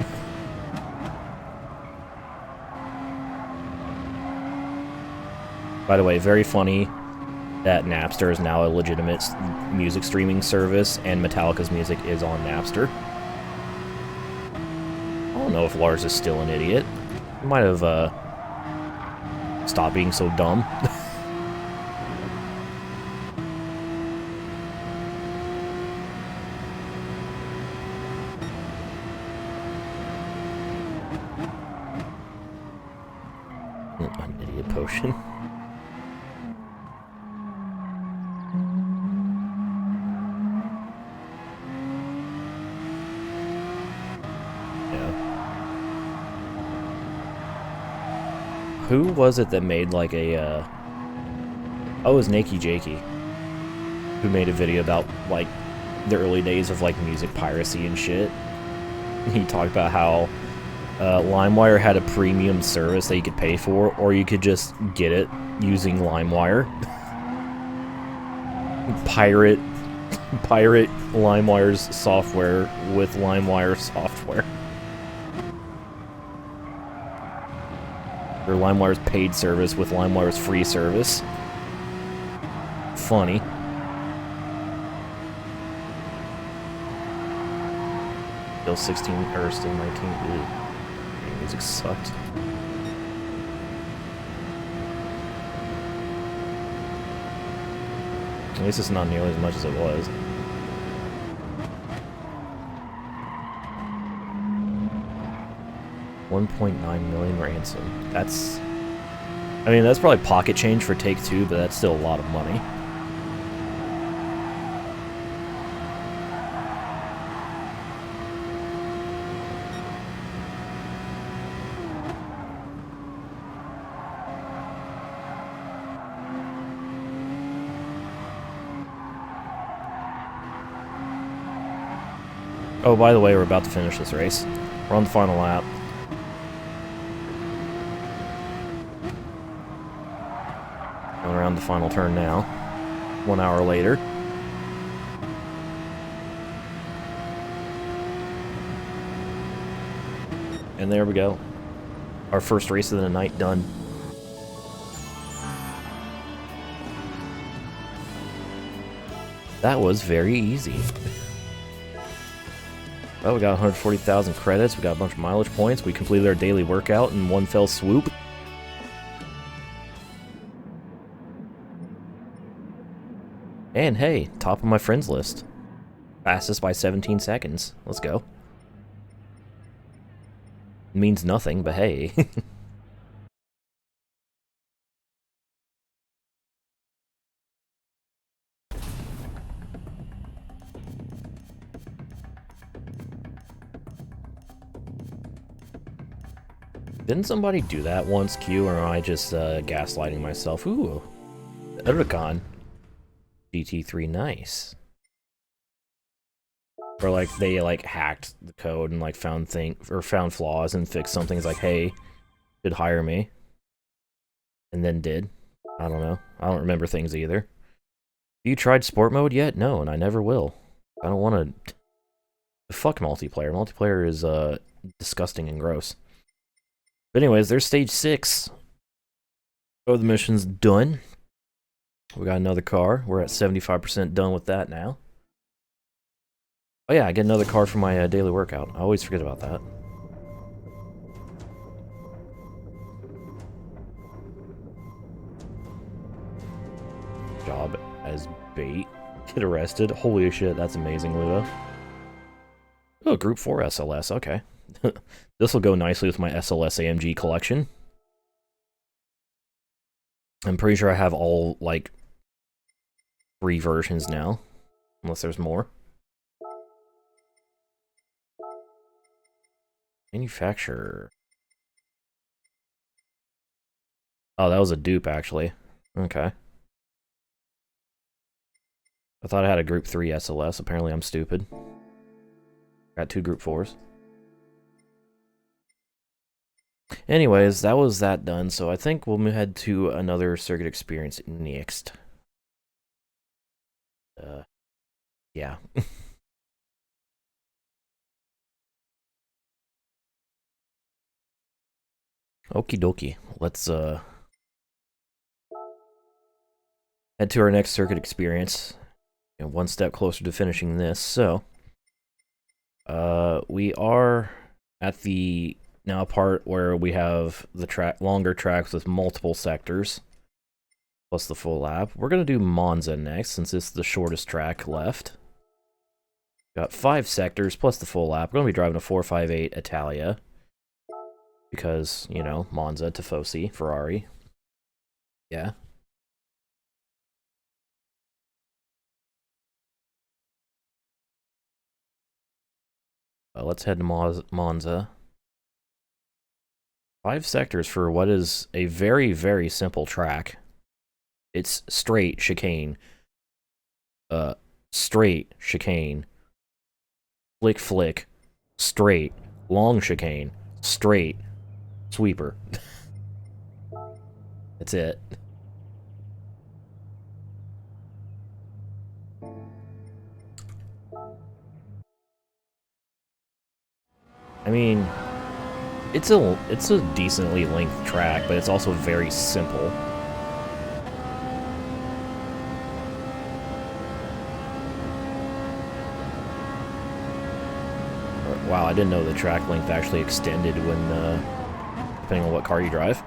By the way, very funny that Napster is now a legitimate music streaming service, and Metallica's music is on Napster. I don't know if Lars is still an idiot. Might have, stopped being so dumb. An idiot potion. Who was it that made like a, oh, it was Nakey Jakey, who made a video about like the early days of like music piracy and shit. He talked about how LimeWire had a premium service that you could pay for, or you could just get it using LimeWire. Pirate LimeWire's software with LimeWire software. Or LimeWire's paid service with LimeWire's free service. Funny. Still 16, or still 19. Ew. Music sucked. At least it's not nearly as much as it was. $1.9 million ransom. That's... I mean, that's probably pocket change for Take-Two, but that's still a lot of money. Oh, by the way, we're about to finish this race. We're on the final lap. Going around the final turn now. 1 hour later. And there we go. Our first race of the night done. That was very easy. Well, we got 140,000 credits, we got a bunch of mileage points, we completed our daily workout in one fell swoop. And hey, top of my friends list. Fastest by 17 seconds. Let's go. Means nothing, but hey. Didn't somebody do that once, Q, or am I just gaslighting myself? Ooh, Uricon. GT3, nice. Or like they like hacked the code and like found flaws and fixed something. It's like, hey, should hire me, and then did. I don't know. I don't remember things either. Have you tried sport mode yet? No, and I never will. I don't want to. Fuck multiplayer. Multiplayer is disgusting and gross. But anyways, there's stage 6. Oh, the mission's done. We got another car. We're at 75% done with that now. Oh yeah, I get another car for my daily workout. I always forget about that. Job as bait. Get arrested. Holy shit, that's amazing, Ludo. Oh, Group 4 SLS, okay. This will go nicely with my SLS AMG collection. I'm pretty sure I have all, like, 3 versions now. Unless there's more. Manufacturer. Oh, that was a dupe, actually. Okay. I thought I had a Group 3 SLS. Apparently I'm stupid. Got 2 Group 4s. Anyways, that was that done, so I think we'll head to another circuit experience next. Yeah. Okie dokie. Let's, head to our next circuit experience. And one step closer to finishing this, so... we are at the now a part where we have the longer tracks with multiple sectors, plus the full lap. We're going to do Monza next, since it's the shortest track left. Got 5 sectors, plus the full lap. We're going to be driving a 458 Italia. Because, you know, Monza, Tifosi, Ferrari. Yeah. Let's head to Monza. 5 sectors for what is a very, very simple track. It's straight chicane. Straight chicane. Flick, flick. Straight. Long chicane. Straight. Sweeper. That's it. I mean, it's a decently length track, but it's also very simple. Wow, I didn't know the track length actually extended when, depending on what car you drive.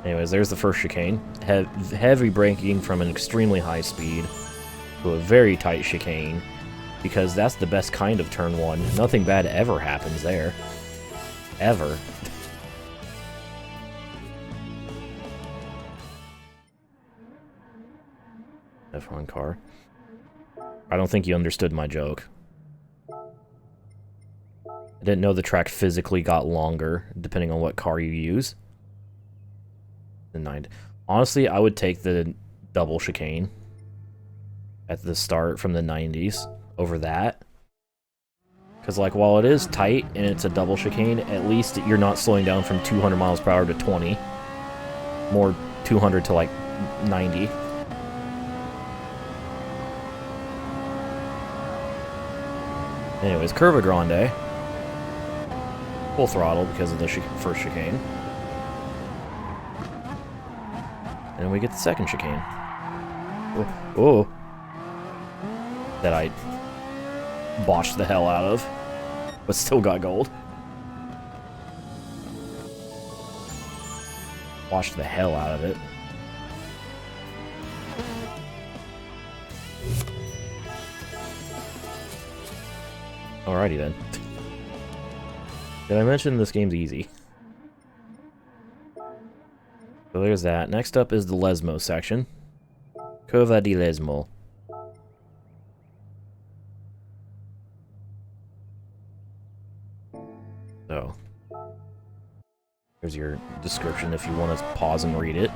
Anyways, there's the first chicane. Heavy braking from an extremely high speed to a very tight chicane, because that's the best kind of turn 1. Nothing bad ever happens there. Ever. F1 car. I don't think you understood my joke. I didn't know the track physically got longer, depending on what car you use. Honestly, I would take the double chicane at the start from the 90s over that. Because, like, while it is tight and it's a double chicane, at least you're not slowing down from 200 miles per hour to 20. More 200 to, like, 90. Anyways, Curva Grande. Full throttle because of the first chicane. And then we get the second chicane. Oh. That I botched the hell out of, but still got gold. Botched the hell out of it. Alrighty then. Did I mention this game's easy? So there's that. Next up is the Lesmo section. Curva di Lesmo. So, here's your description if you want to pause and read it.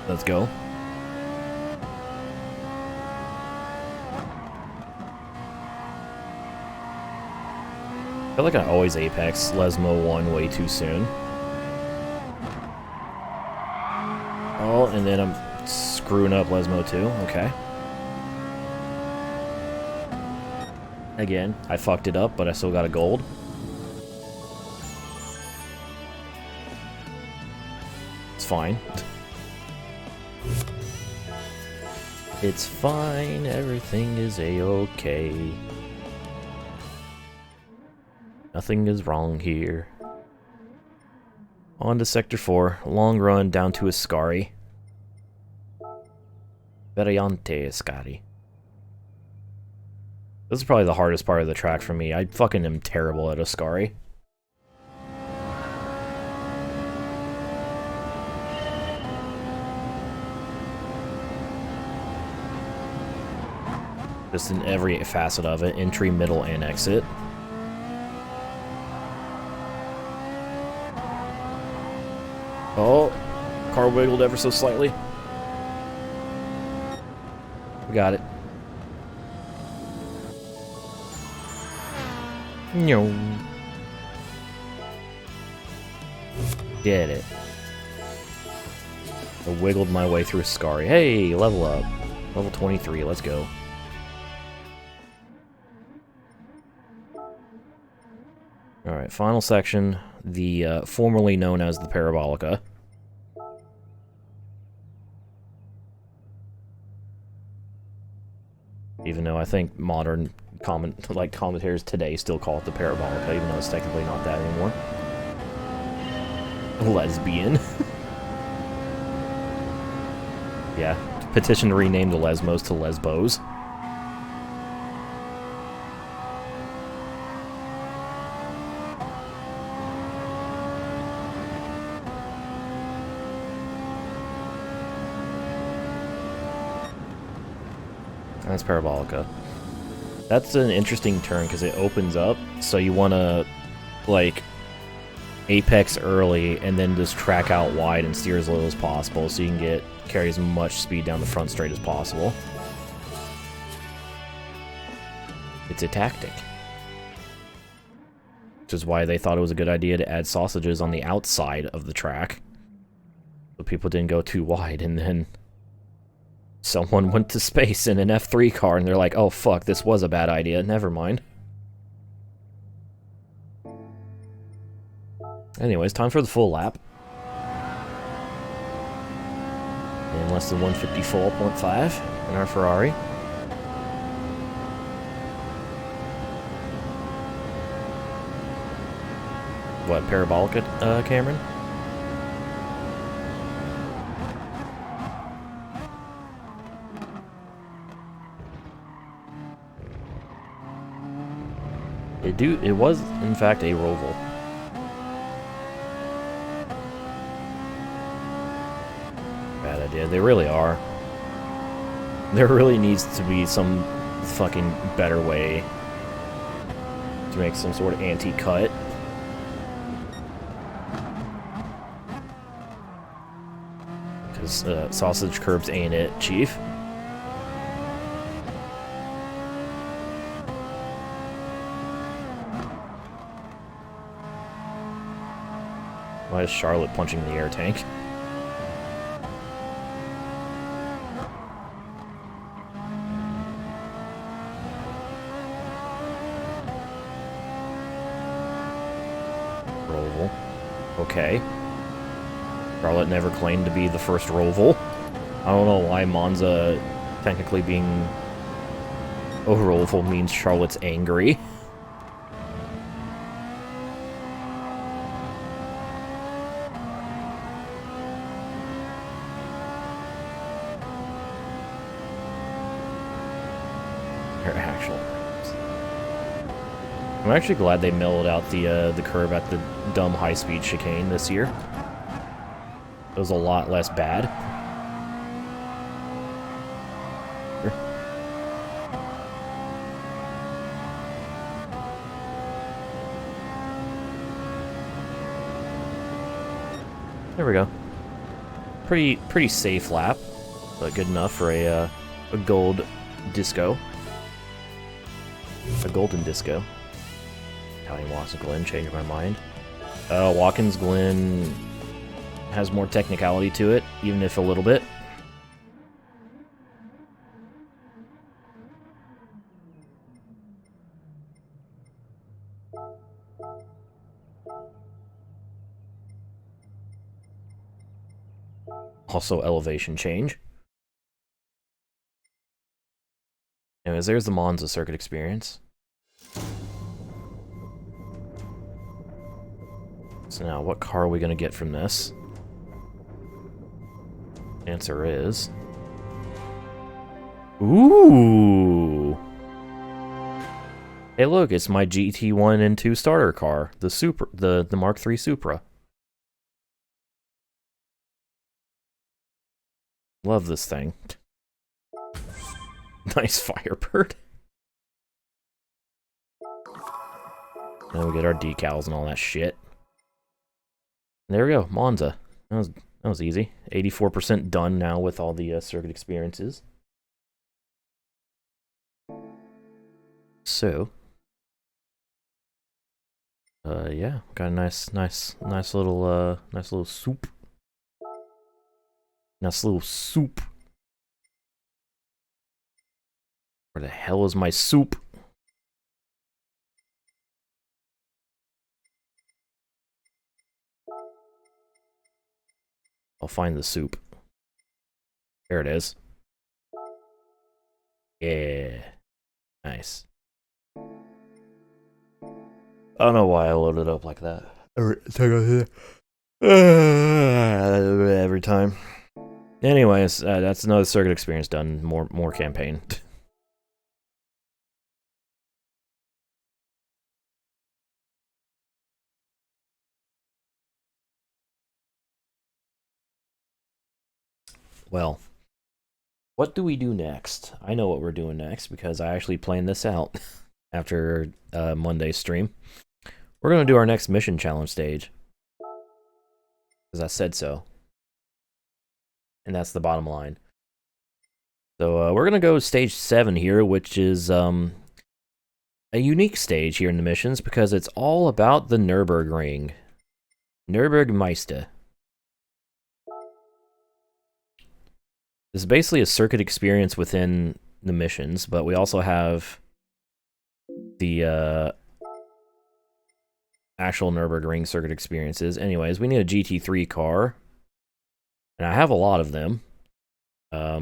Let's go. I feel like I always apex Lesmo 1 way too soon. Oh, and then I'm screwing up Lesmo 2. Okay. Again, I fucked it up, but I still got a gold. It's fine. It's fine, everything is a-okay. Nothing is wrong here. On to Sector 4, long run down to Ascari. Variante Ascari. This is probably the hardest part of the track for me. I fucking am terrible at Ascari. Just in every facet of it, entry, middle, and exit. Oh, car wiggled ever so slightly. We got it. No. Get it. I wiggled my way through Ascari. Hey, level up. Level 23, let's go. Alright, final section. The formerly known as the Parabolica. Even though I think modern commentators today still call it the Parabolica, even though it's technically not that anymore. Lesbian. Yeah, petition to rename the Lesmos to Lesbos. That's Parabolica. That's an interesting turn because it opens up, so you want to, like, apex early and then just track out wide and steer as little as possible so you can carry as much speed down the front straight as possible. It's a tactic. Which is why they thought it was a good idea to add sausages on the outside of the track. So people didn't go too wide, and then someone went to space in an F3 car and they're like, oh fuck, this was a bad idea, never mind. Anyways, time for the full lap. In less than 154.5 in our Ferrari. What, Parabolica, Cameron? It was, in fact, a Roval. Bad idea. They really are. There really needs to be some fucking better way to make some sort of anti-cut. Because sausage curbs ain't it, Chief. Why is Charlotte punching the air tank? Roval. Okay. Charlotte never claimed to be the first Roval. I don't know why Monza technically being a Roval means Charlotte's angry. I'm actually glad they mellowed out the curve at the dumb high-speed chicane this year. It was a lot less bad. There we go. Pretty safe lap, but good enough for a gold disco. A golden disco. Italian Watkins Glen, changed my mind. Watkins Glen has more technicality to it, even if a little bit. Also elevation change. Anyways, there's the Monza circuit experience. So now, what car are we going to get from this? Answer is... Ooh! Hey look, it's my GT1 and 2 starter car, the Mark III Supra. Love this thing. Nice Firebird. Now we get our decals and all that shit. There we go, Monza. That was easy. 84% done now with all the circuit experiences. So, yeah, got a nice little soup. Nice little soup. Where the hell is my soup? I'll find the soup. There it is. Yeah. Nice. I don't know why I loaded it up like that. Every time. Anyways, that's another circuit experience done. More campaign. Well, what do we do next? I know what we're doing next because I actually planned this out after Monday's stream. We're going to do our next mission challenge stage. Because I said so. And that's the bottom line. So we're going to go stage 7 here, which is a unique stage here in the missions because it's all about the Nürburgring. Nürburgmeister. This is basically a circuit experience within the missions, but we also have the actual Nürburgring circuit experiences. Anyways, we need a GT3 car, and I have a lot of them. I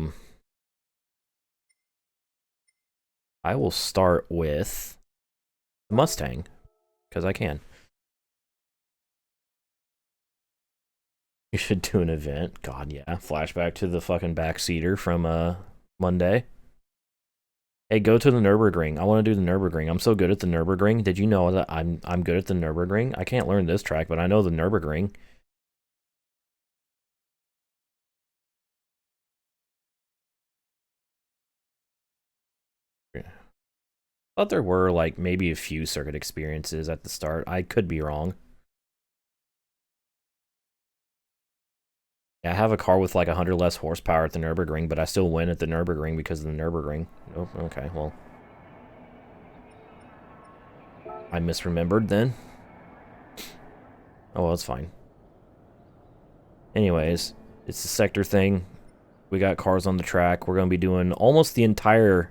will start with the Mustang, because I can. You should do an event. God, yeah. Flashback to the fucking backseater from Monday. Hey, go to the Nürburgring. I want to do the Nürburgring. I'm so good at the Nürburgring. Did you know that I'm good at the Nürburgring? I can't learn this track, but I know the Nürburgring. I thought there were, like, maybe a few circuit experiences at the start. I could be wrong. Yeah, I have a car with, like, 100 less horsepower at the Nürburgring, but I still win at the Nürburgring because of the Nürburgring. Oh, okay, well. I misremembered then. Oh, well, it's fine. Anyways, it's the sector thing. We got cars on the track. We're going to be doing almost an entire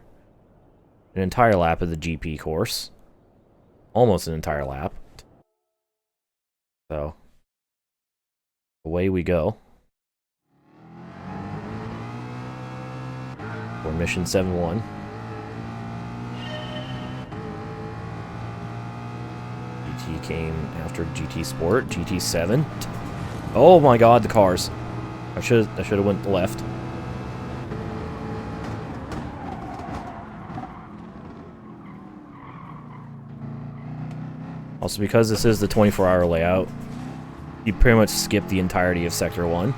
lap of the GP course. Almost an entire lap. So, away we go. For mission 7-1. GT came after GT Sport, GT7. Oh my god, the cars. I should have went left. Also, because this is the 24-hour layout, you pretty much skip the entirety of Sector 1.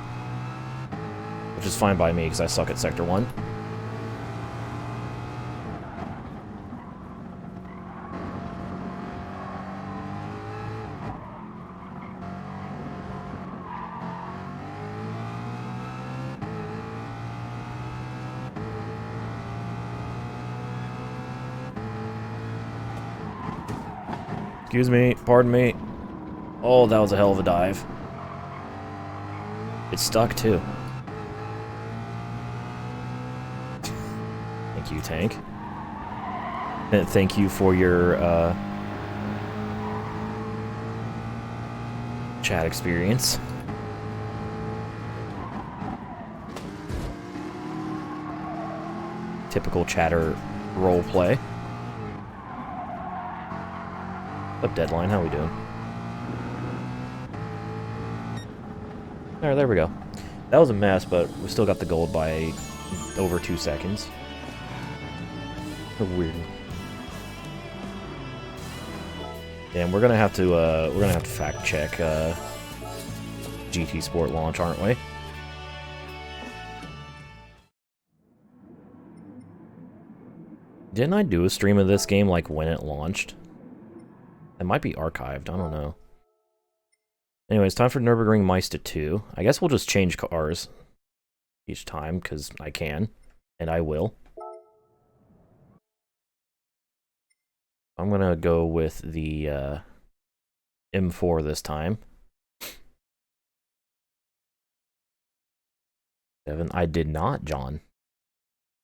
Which is fine by me, because I suck at Sector 1. Excuse me, pardon me. Oh, that was a hell of a dive. It stuck, too. Thank you, Tank. And thank you for your, chat experience. Typical chatter roleplay. What's up, Deadline? How we doing? Alright, there we go. That was a mess, but we still got the gold by over 2 seconds. Weird. And we're gonna have to fact check GT Sport launch, aren't we? Didn't I do a stream of this game like when it launched? It might be archived, I don't know. Anyways, time for Nürburgring Meister 2. I guess we'll just change cars each time, because I can, and I will. I'm gonna go with the M4 this time. 7. I did not, John.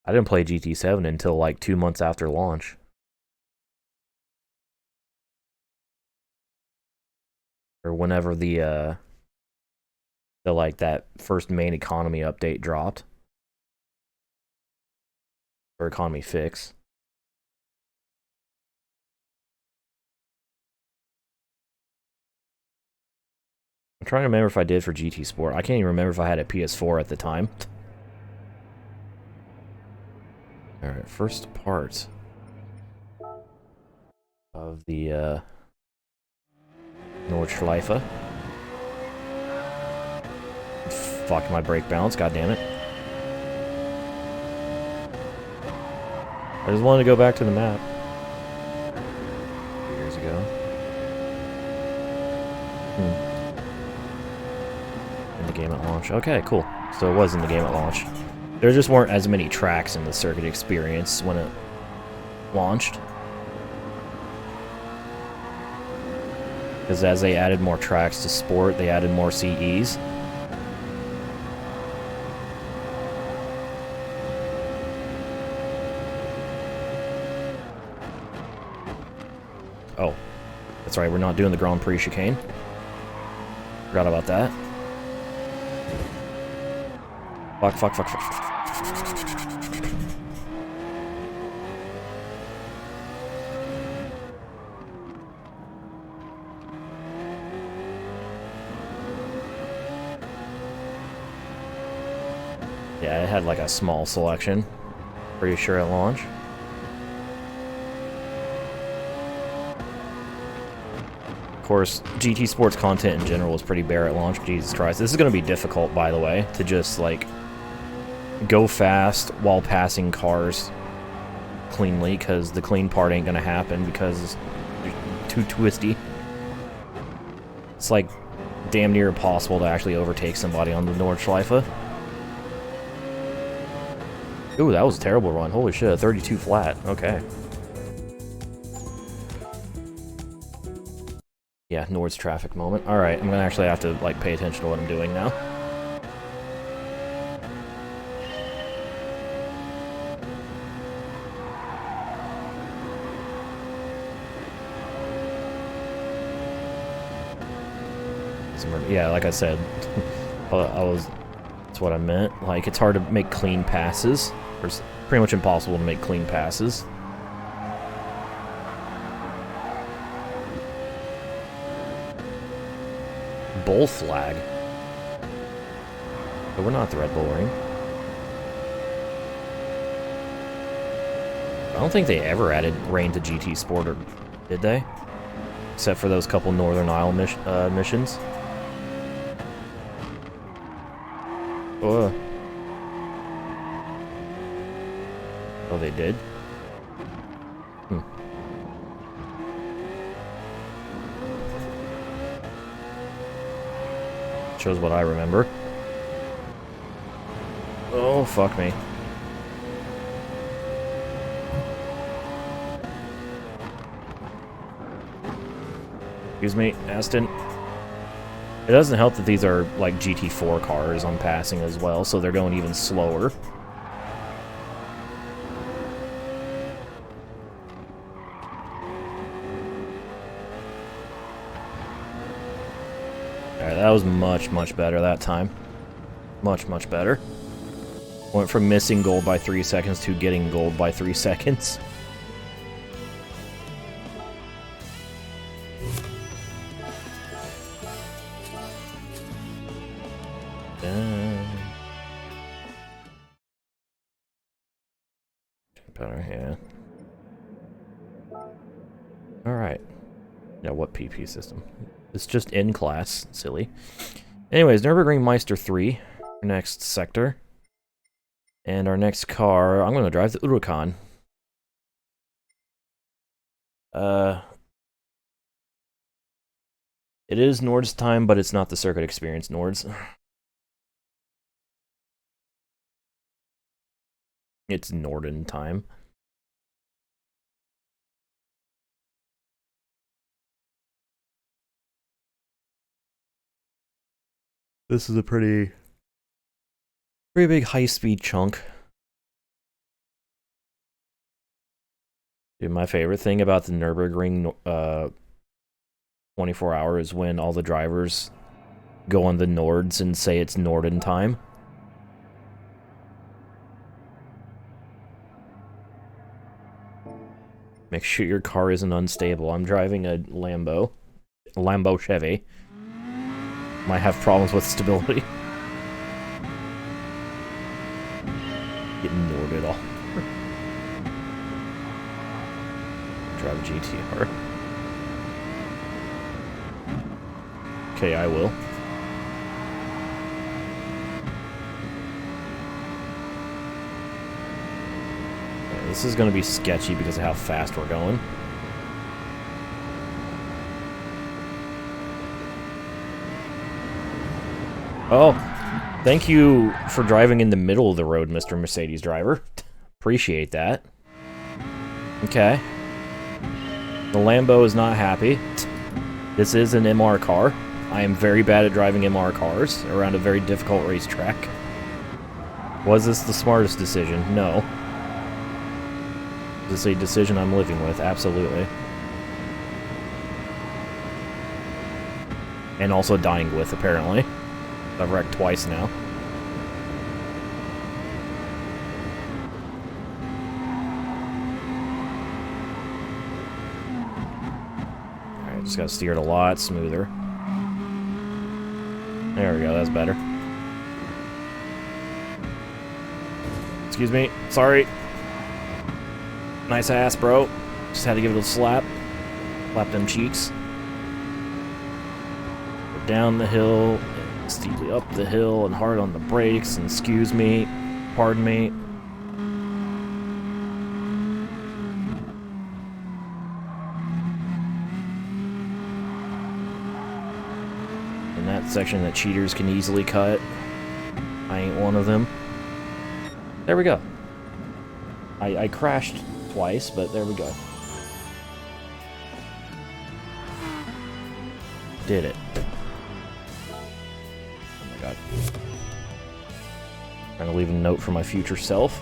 I didn't play GT7 until like 2 months after launch. Or whenever the like that first main economy update dropped. Or economy fix. I'm trying to remember if I did for GT Sport. I can't even remember if I had a PS4 at the time. Alright, first part of the Nordschleife. Fuck my brake balance, god damn it. I just wanted to go back to the map. Years ago. In the game at launch. Okay, cool. So it was in the game at launch. There just weren't as many tracks in the circuit experience when it launched. Because as they added more tracks to Sport, they added more CEs. Oh, that's right, we're not doing the Grand Prix chicane. Forgot about that. Fuck, fuck, fuck, fuck, fuck. Yeah, it had like a small selection. Pretty sure at launch. Of course, GT Sports content in general was pretty bare at launch. Jesus Christ. This is going to be difficult, by the way, to just, like, go fast while passing cars cleanly, because the clean part ain't going to happen because it's too twisty. It's, like, damn near impossible to actually overtake somebody on the Nordschleife. Ooh, that was a terrible run. Holy shit, 32 flat. Okay. Yeah, Nord's traffic moment. Alright, I'm gonna actually have to, like, pay attention to what I'm doing now. Yeah, like I said, that's what I meant. Like, it's hard to make clean passes. It's pretty much impossible to make clean passes. Bull flag. But we're not at the Red Bull Ring. I don't think they ever added rain to GT Sport, or did they? Except for those couple Northern Isle missions. Oh, they did? Shows what I remember. Oh, fuck me. Excuse me, Aston. It doesn't help that these are, like, GT4 cars I'm passing as well, so they're going even slower. Alright, that was much, much better that time. Much, much better. Went from missing gold by 3 seconds to getting gold by 3 seconds. Better, yeah. Alright. Yeah, what PP system? It's just in class. Silly. Anyways, Nürburgring Meister 3. Our next sector. And our next car, I'm going to drive the Huracan. It is Nord's time, but it's not the circuit experience Nord's. It's Norden time. This is a pretty big high-speed chunk. Dude, my favorite thing about the Nürburgring 24 hours is when all the drivers go on the Nords and say it's Norden time. Make sure your car isn't unstable. I'm driving a Lambo Chevy. might have problems with stability. Getting ignored at all. Drive a GTR. Okay, I will. Yeah, this is going to be sketchy because of how fast we're going. Oh, thank you for driving in the middle of the road, Mr. Mercedes driver. Appreciate that. Okay. The Lambo is not happy. This is an MR car. I am very bad at driving MR cars around a very difficult racetrack. Was this the smartest decision? No. Is this a decision I'm living with? Absolutely. And also dying with, apparently. I've wrecked twice now. Alright, just gotta steer it a lot smoother. There we go, that's better. Excuse me, sorry. Nice ass, bro. Just had to give it a slap. Slap them cheeks. Go down the hill. Steeply up the hill and hard on the brakes, and excuse me, pardon me. In that section that cheaters can easily cut, I ain't one of them. There we go. I crashed twice, but there we go. Did it. God. Trying to leave a note for my future self.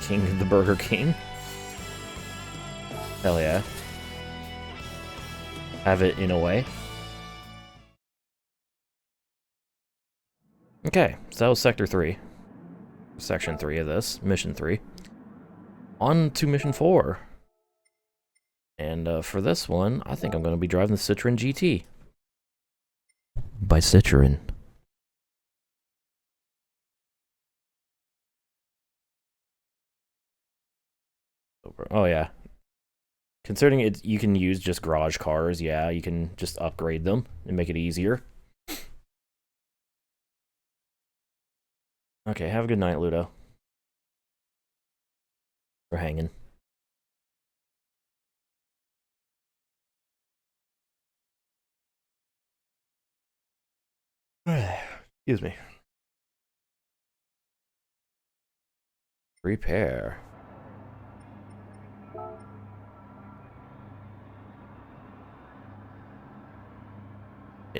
King of the Burger King. Hell yeah. Have it in a way. Okay, so that was Sector 3. Section 3 of this. Mission 3. On to Mission 4. And for this one, I think I'm going to be driving the Citroen GT. By Citroen. Oh yeah. Considering it, you can use just garage cars, yeah, you can just upgrade them and make it easier. Okay, have a good night, Ludo. We're hanging. Excuse me. Repair.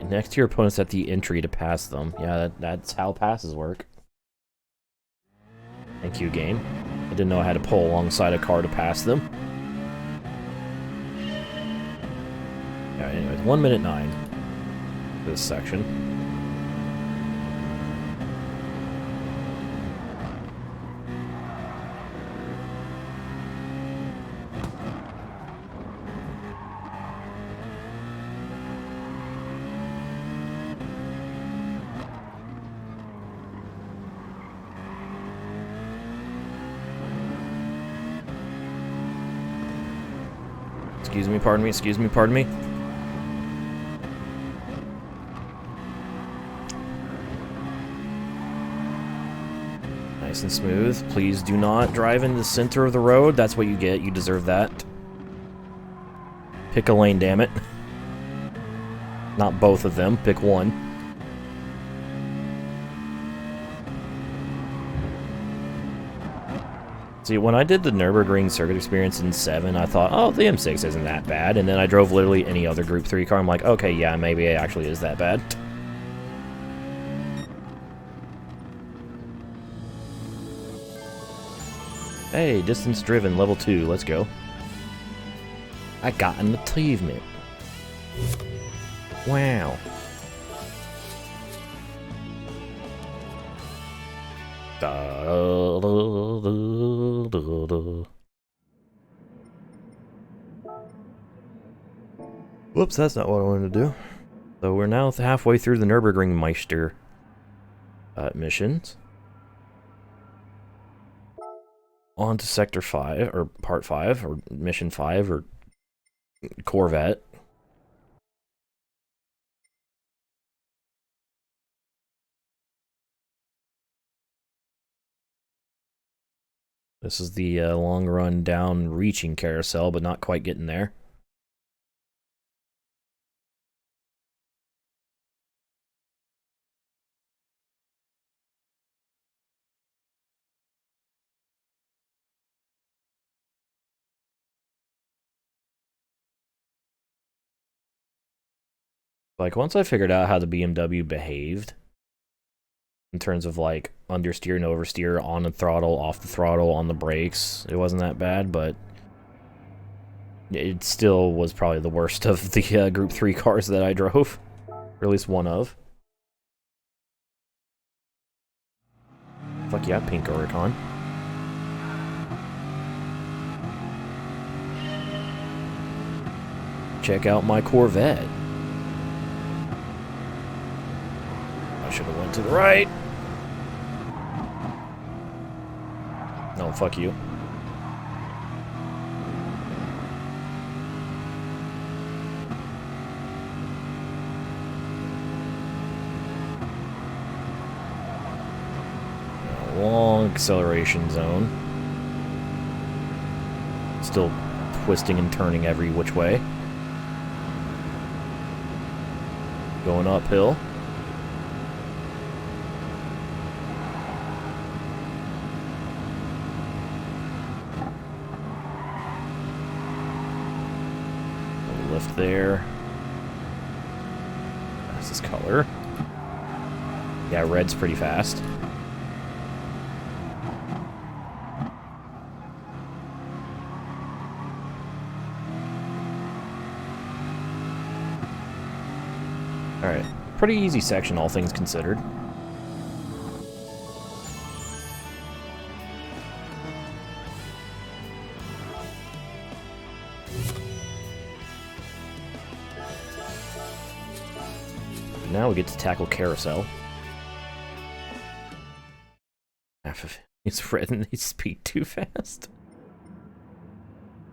Next to your opponents at the entry to pass them. Yeah, that's how passes work. Thank you, game. I didn't know I had to pull alongside a car to pass them. Yeah, anyways, 1 minute 9. This section. Excuse me, pardon me, excuse me, pardon me. Nice and smooth. Please do not drive in the center of the road. That's what you get. You deserve that. Pick a lane, damn it. Not both of them. Pick one. See, when I did the Nürburgring circuit experience in 7, I thought, oh, the M6 isn't that bad. And then I drove literally any other Group 3 car. I'm like, okay, yeah, maybe it actually is that bad. Hey, distance driven, level 2, let's go. I got an achievement. Wow. Whoops, that's not what I wanted to do. So we're now halfway through the Nürburgring Meister missions. On to Sector 5, or Part 5, or Mission 5, or Corvette. This is the long run down reaching carousel, but not quite getting there. Like, once I figured out how the BMW behaved, in terms of, like, understeer and oversteer, on the throttle, off the throttle, on the brakes, it wasn't that bad, but it still was probably the worst of the Group 3 cars that I drove. Or at least one of. Fuck yeah, pink Oricon. Check out my Corvette. I should have went to the right. No, fuck you. Long acceleration zone. Still twisting and turning every which way. Going uphill. Lift there. That's this color. Yeah, red's pretty fast. Alright, pretty easy section, all things considered. Now we get to tackle Carousel. Half of it's red and they speed too fast.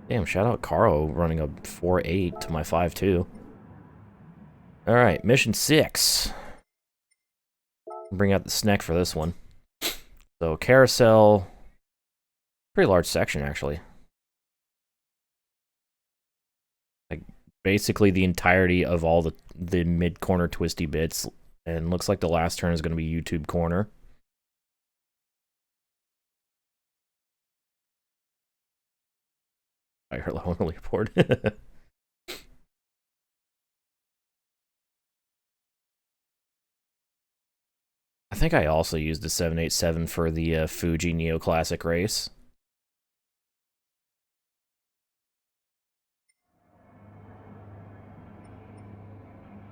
Damn, shout out Caro running a 4.8 to my 5.2. Alright, mission 6. Bring out the snack for this one. So, Carousel. Pretty large section, actually. Like, basically the entirety of all the mid-corner twisty bits. And looks like the last turn is going to be YouTube corner. I heard low on the leaderboard. I think I also used the 787 for the Fuji Neo Classic race.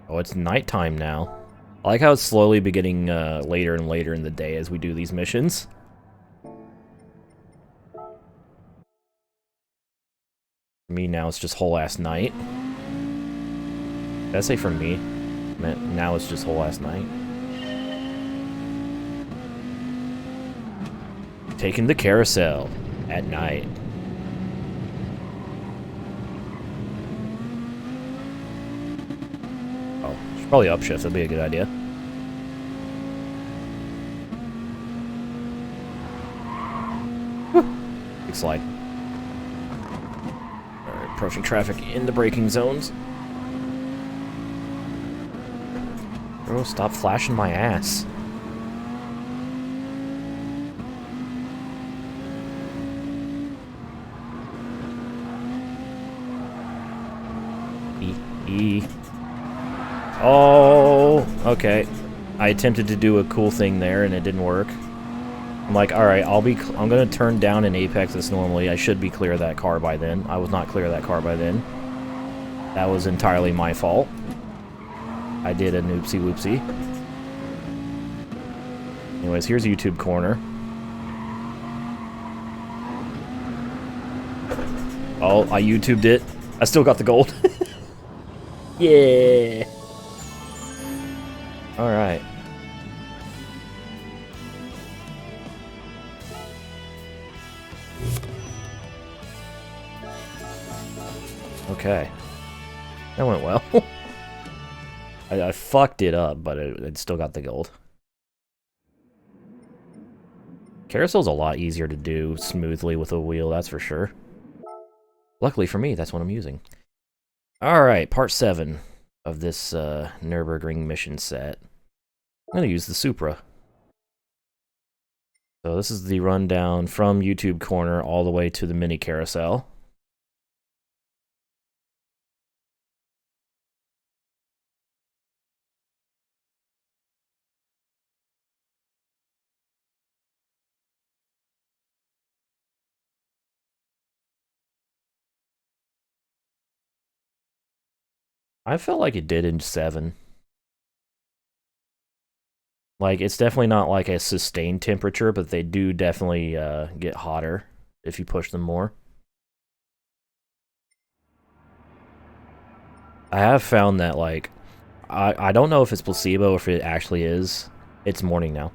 Oh, it's nighttime now. I like how it's slowly getting later and later in the day as we do these missions. For me, now it's just whole ass night. Did I say for me? Now it's just whole ass night. Taking the carousel at night. Oh, should probably upshift. That'd be a good idea. Big slide. Alright, approaching traffic in the braking zones. Bro, stop flashing my ass. Oh, okay. I attempted to do a cool thing there and it didn't work. I'm like, all right, I'm gonna turn down an apex as normally. I should be clear of that car by then. I was not clear of that car by then. That was entirely my fault. I did a noopsie whoopsie. Anyways, here's YouTube corner. Oh, I YouTubed it. I still got the gold. Yeah. Alright. Okay. That went well. I fucked it up, but it still got the gold. Carousel's a lot easier to do smoothly with a wheel, that's for sure. Luckily for me, that's what I'm using. Alright, part 7 of this Nürburgring mission set. I'm going to use the Supra. So this is the rundown from YouTube Corner all the way to the mini carousel. I felt like it did in 7. Like, it's definitely not like a sustained temperature, but they do definitely get hotter if you push them more. I have found that, like, I don't know if it's placebo or if it actually is. It's morning now.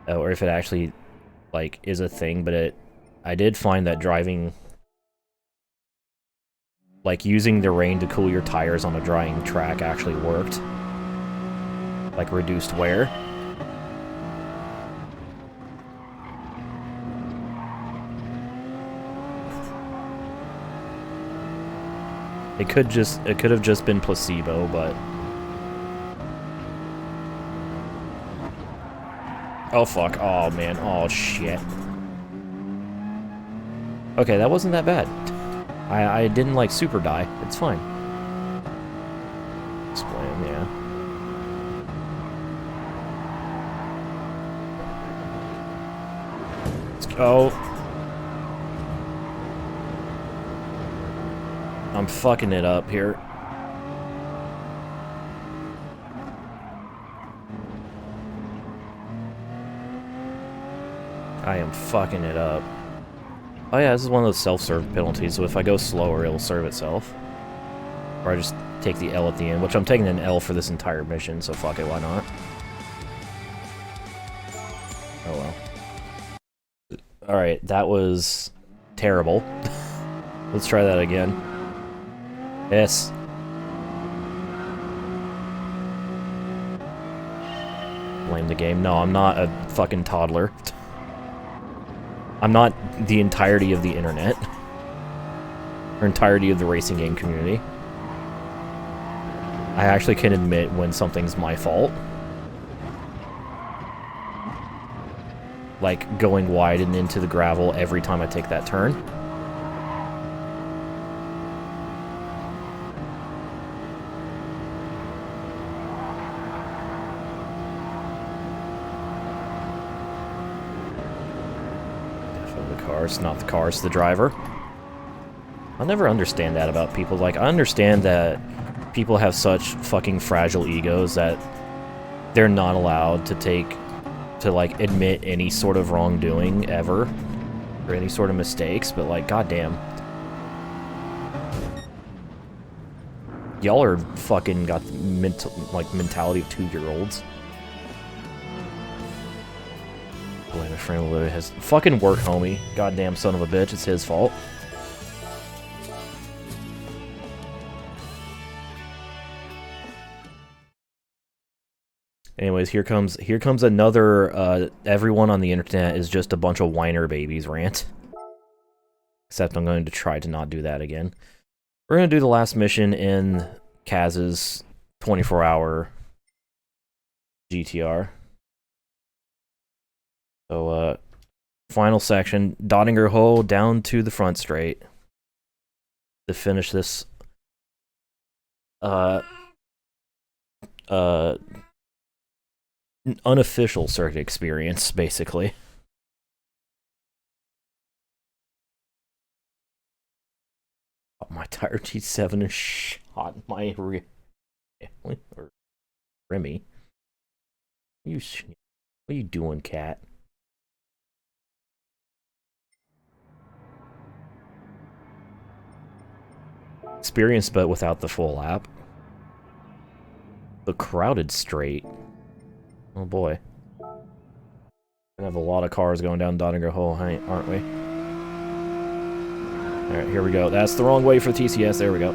Or if it actually, like, is a thing, but I did find that driving, like, using the rain to cool your tires on a drying track actually worked. Like, reduced wear. It could have just been placebo, but... Oh, fuck. Oh, man. Oh, shit. Okay, that wasn't that bad. I didn't, like, super die. It's fine. Explain, yeah. Let's go. I'm fucking it up here. I am fucking it up. Oh yeah, this is one of those self-serve penalties, so if I go slower, it'll serve itself. Or I just take the L at the end, which I'm taking an L for this entire mission, so fuck it, why not? Oh well. Alright, that was terrible. Let's try that again. Yes. Blame the game. No, I'm not a fucking toddler. I'm not the entirety of the internet. Or entirety of the racing game community. I actually can admit when something's my fault. Like going wide and into the gravel every time I take that turn. It's not the car, it's the driver. I'll never understand that about people. Like, I understand that people have such fucking fragile egos that they're not allowed to like, admit any sort of wrongdoing ever. Or any sort of mistakes, but, like, goddamn. Y'all are fucking got the mentality of 2-year-olds. Blame a friend literally has fucking work, homie. Goddamn son of a bitch, it's his fault. Anyways, here comes another everyone on the internet is just a bunch of whiner babies rant. Except I'm going to try to not do that again. We're going to do the last mission in Kaz's 24-hour GTR. So, final section, Dottinger Hole down to the front straight to finish this, unofficial circuit experience, basically. Oh, my tire G7 is shot my Remy. What are you doing, cat? Experience, but without the full lap. The crowded straight. Oh boy. Gonna have a lot of cars going down Dottinger Hole, aren't we? Alright, here we go. That's the wrong way for TCS. There we go.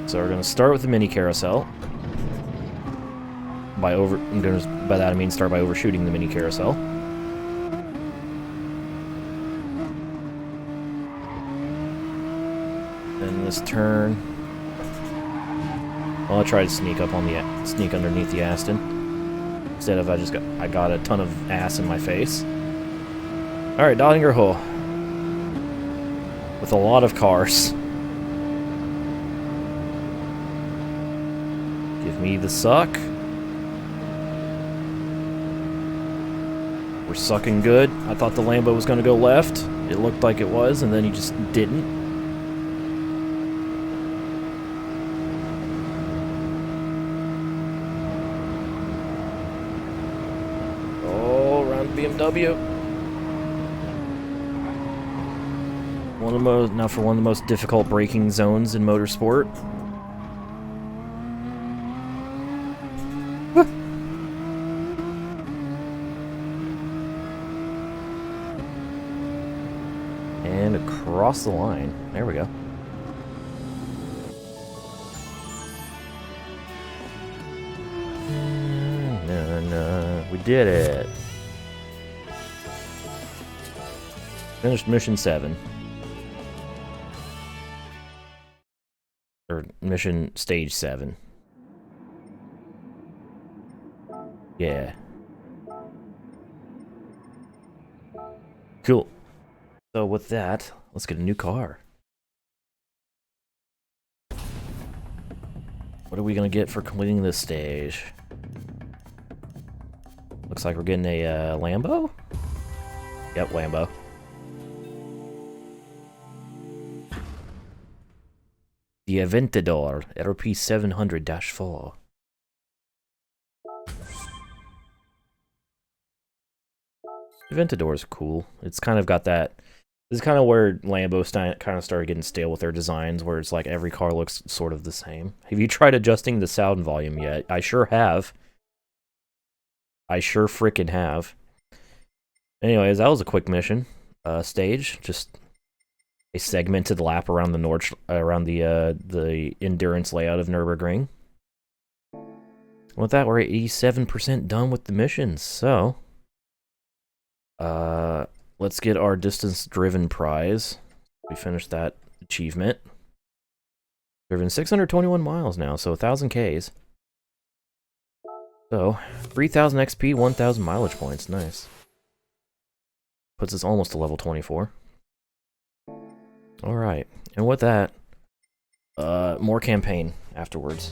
So we're gonna start with the mini carousel. By that I mean start by overshooting the mini carousel. Then this turn. Well, I tried to sneak underneath the Aston. Instead of I got a ton of ass in my face. Alright, Dottinger Hole. With a lot of cars. Give me the suck. We're sucking good. I thought the Lambo was going to go left. It looked like it was, and then he just didn't. BMW. Now for one of the most difficult braking zones in motorsport. And across the line. There we go. No, we did it. Finished mission 7. Or mission stage 7. Yeah. Cool. So with that, let's get a new car. What are we gonna get for completing this stage? Looks like we're getting a Lambo? Yep, Lambo. The Aventador RP 700-4. Aventador is cool. It's kind of got that. This is kind of where Lambo kind of started getting stale with their designs, where it's like every car looks sort of the same. Have you tried adjusting the sound volume yet? I sure have. I sure frickin' have. Anyways, that was a quick mission. Stage. Just a segmented lap around the endurance layout of Nürburgring. With that, we're at 87% done with the missions, so let's get our distance driven prize. We finished that achievement. Driven 621 miles now, so 1,000 Ks. So 3,000 XP, 1,000 mileage points. Nice. Puts us almost to level 24. Alright, and with that, more campaign afterwards.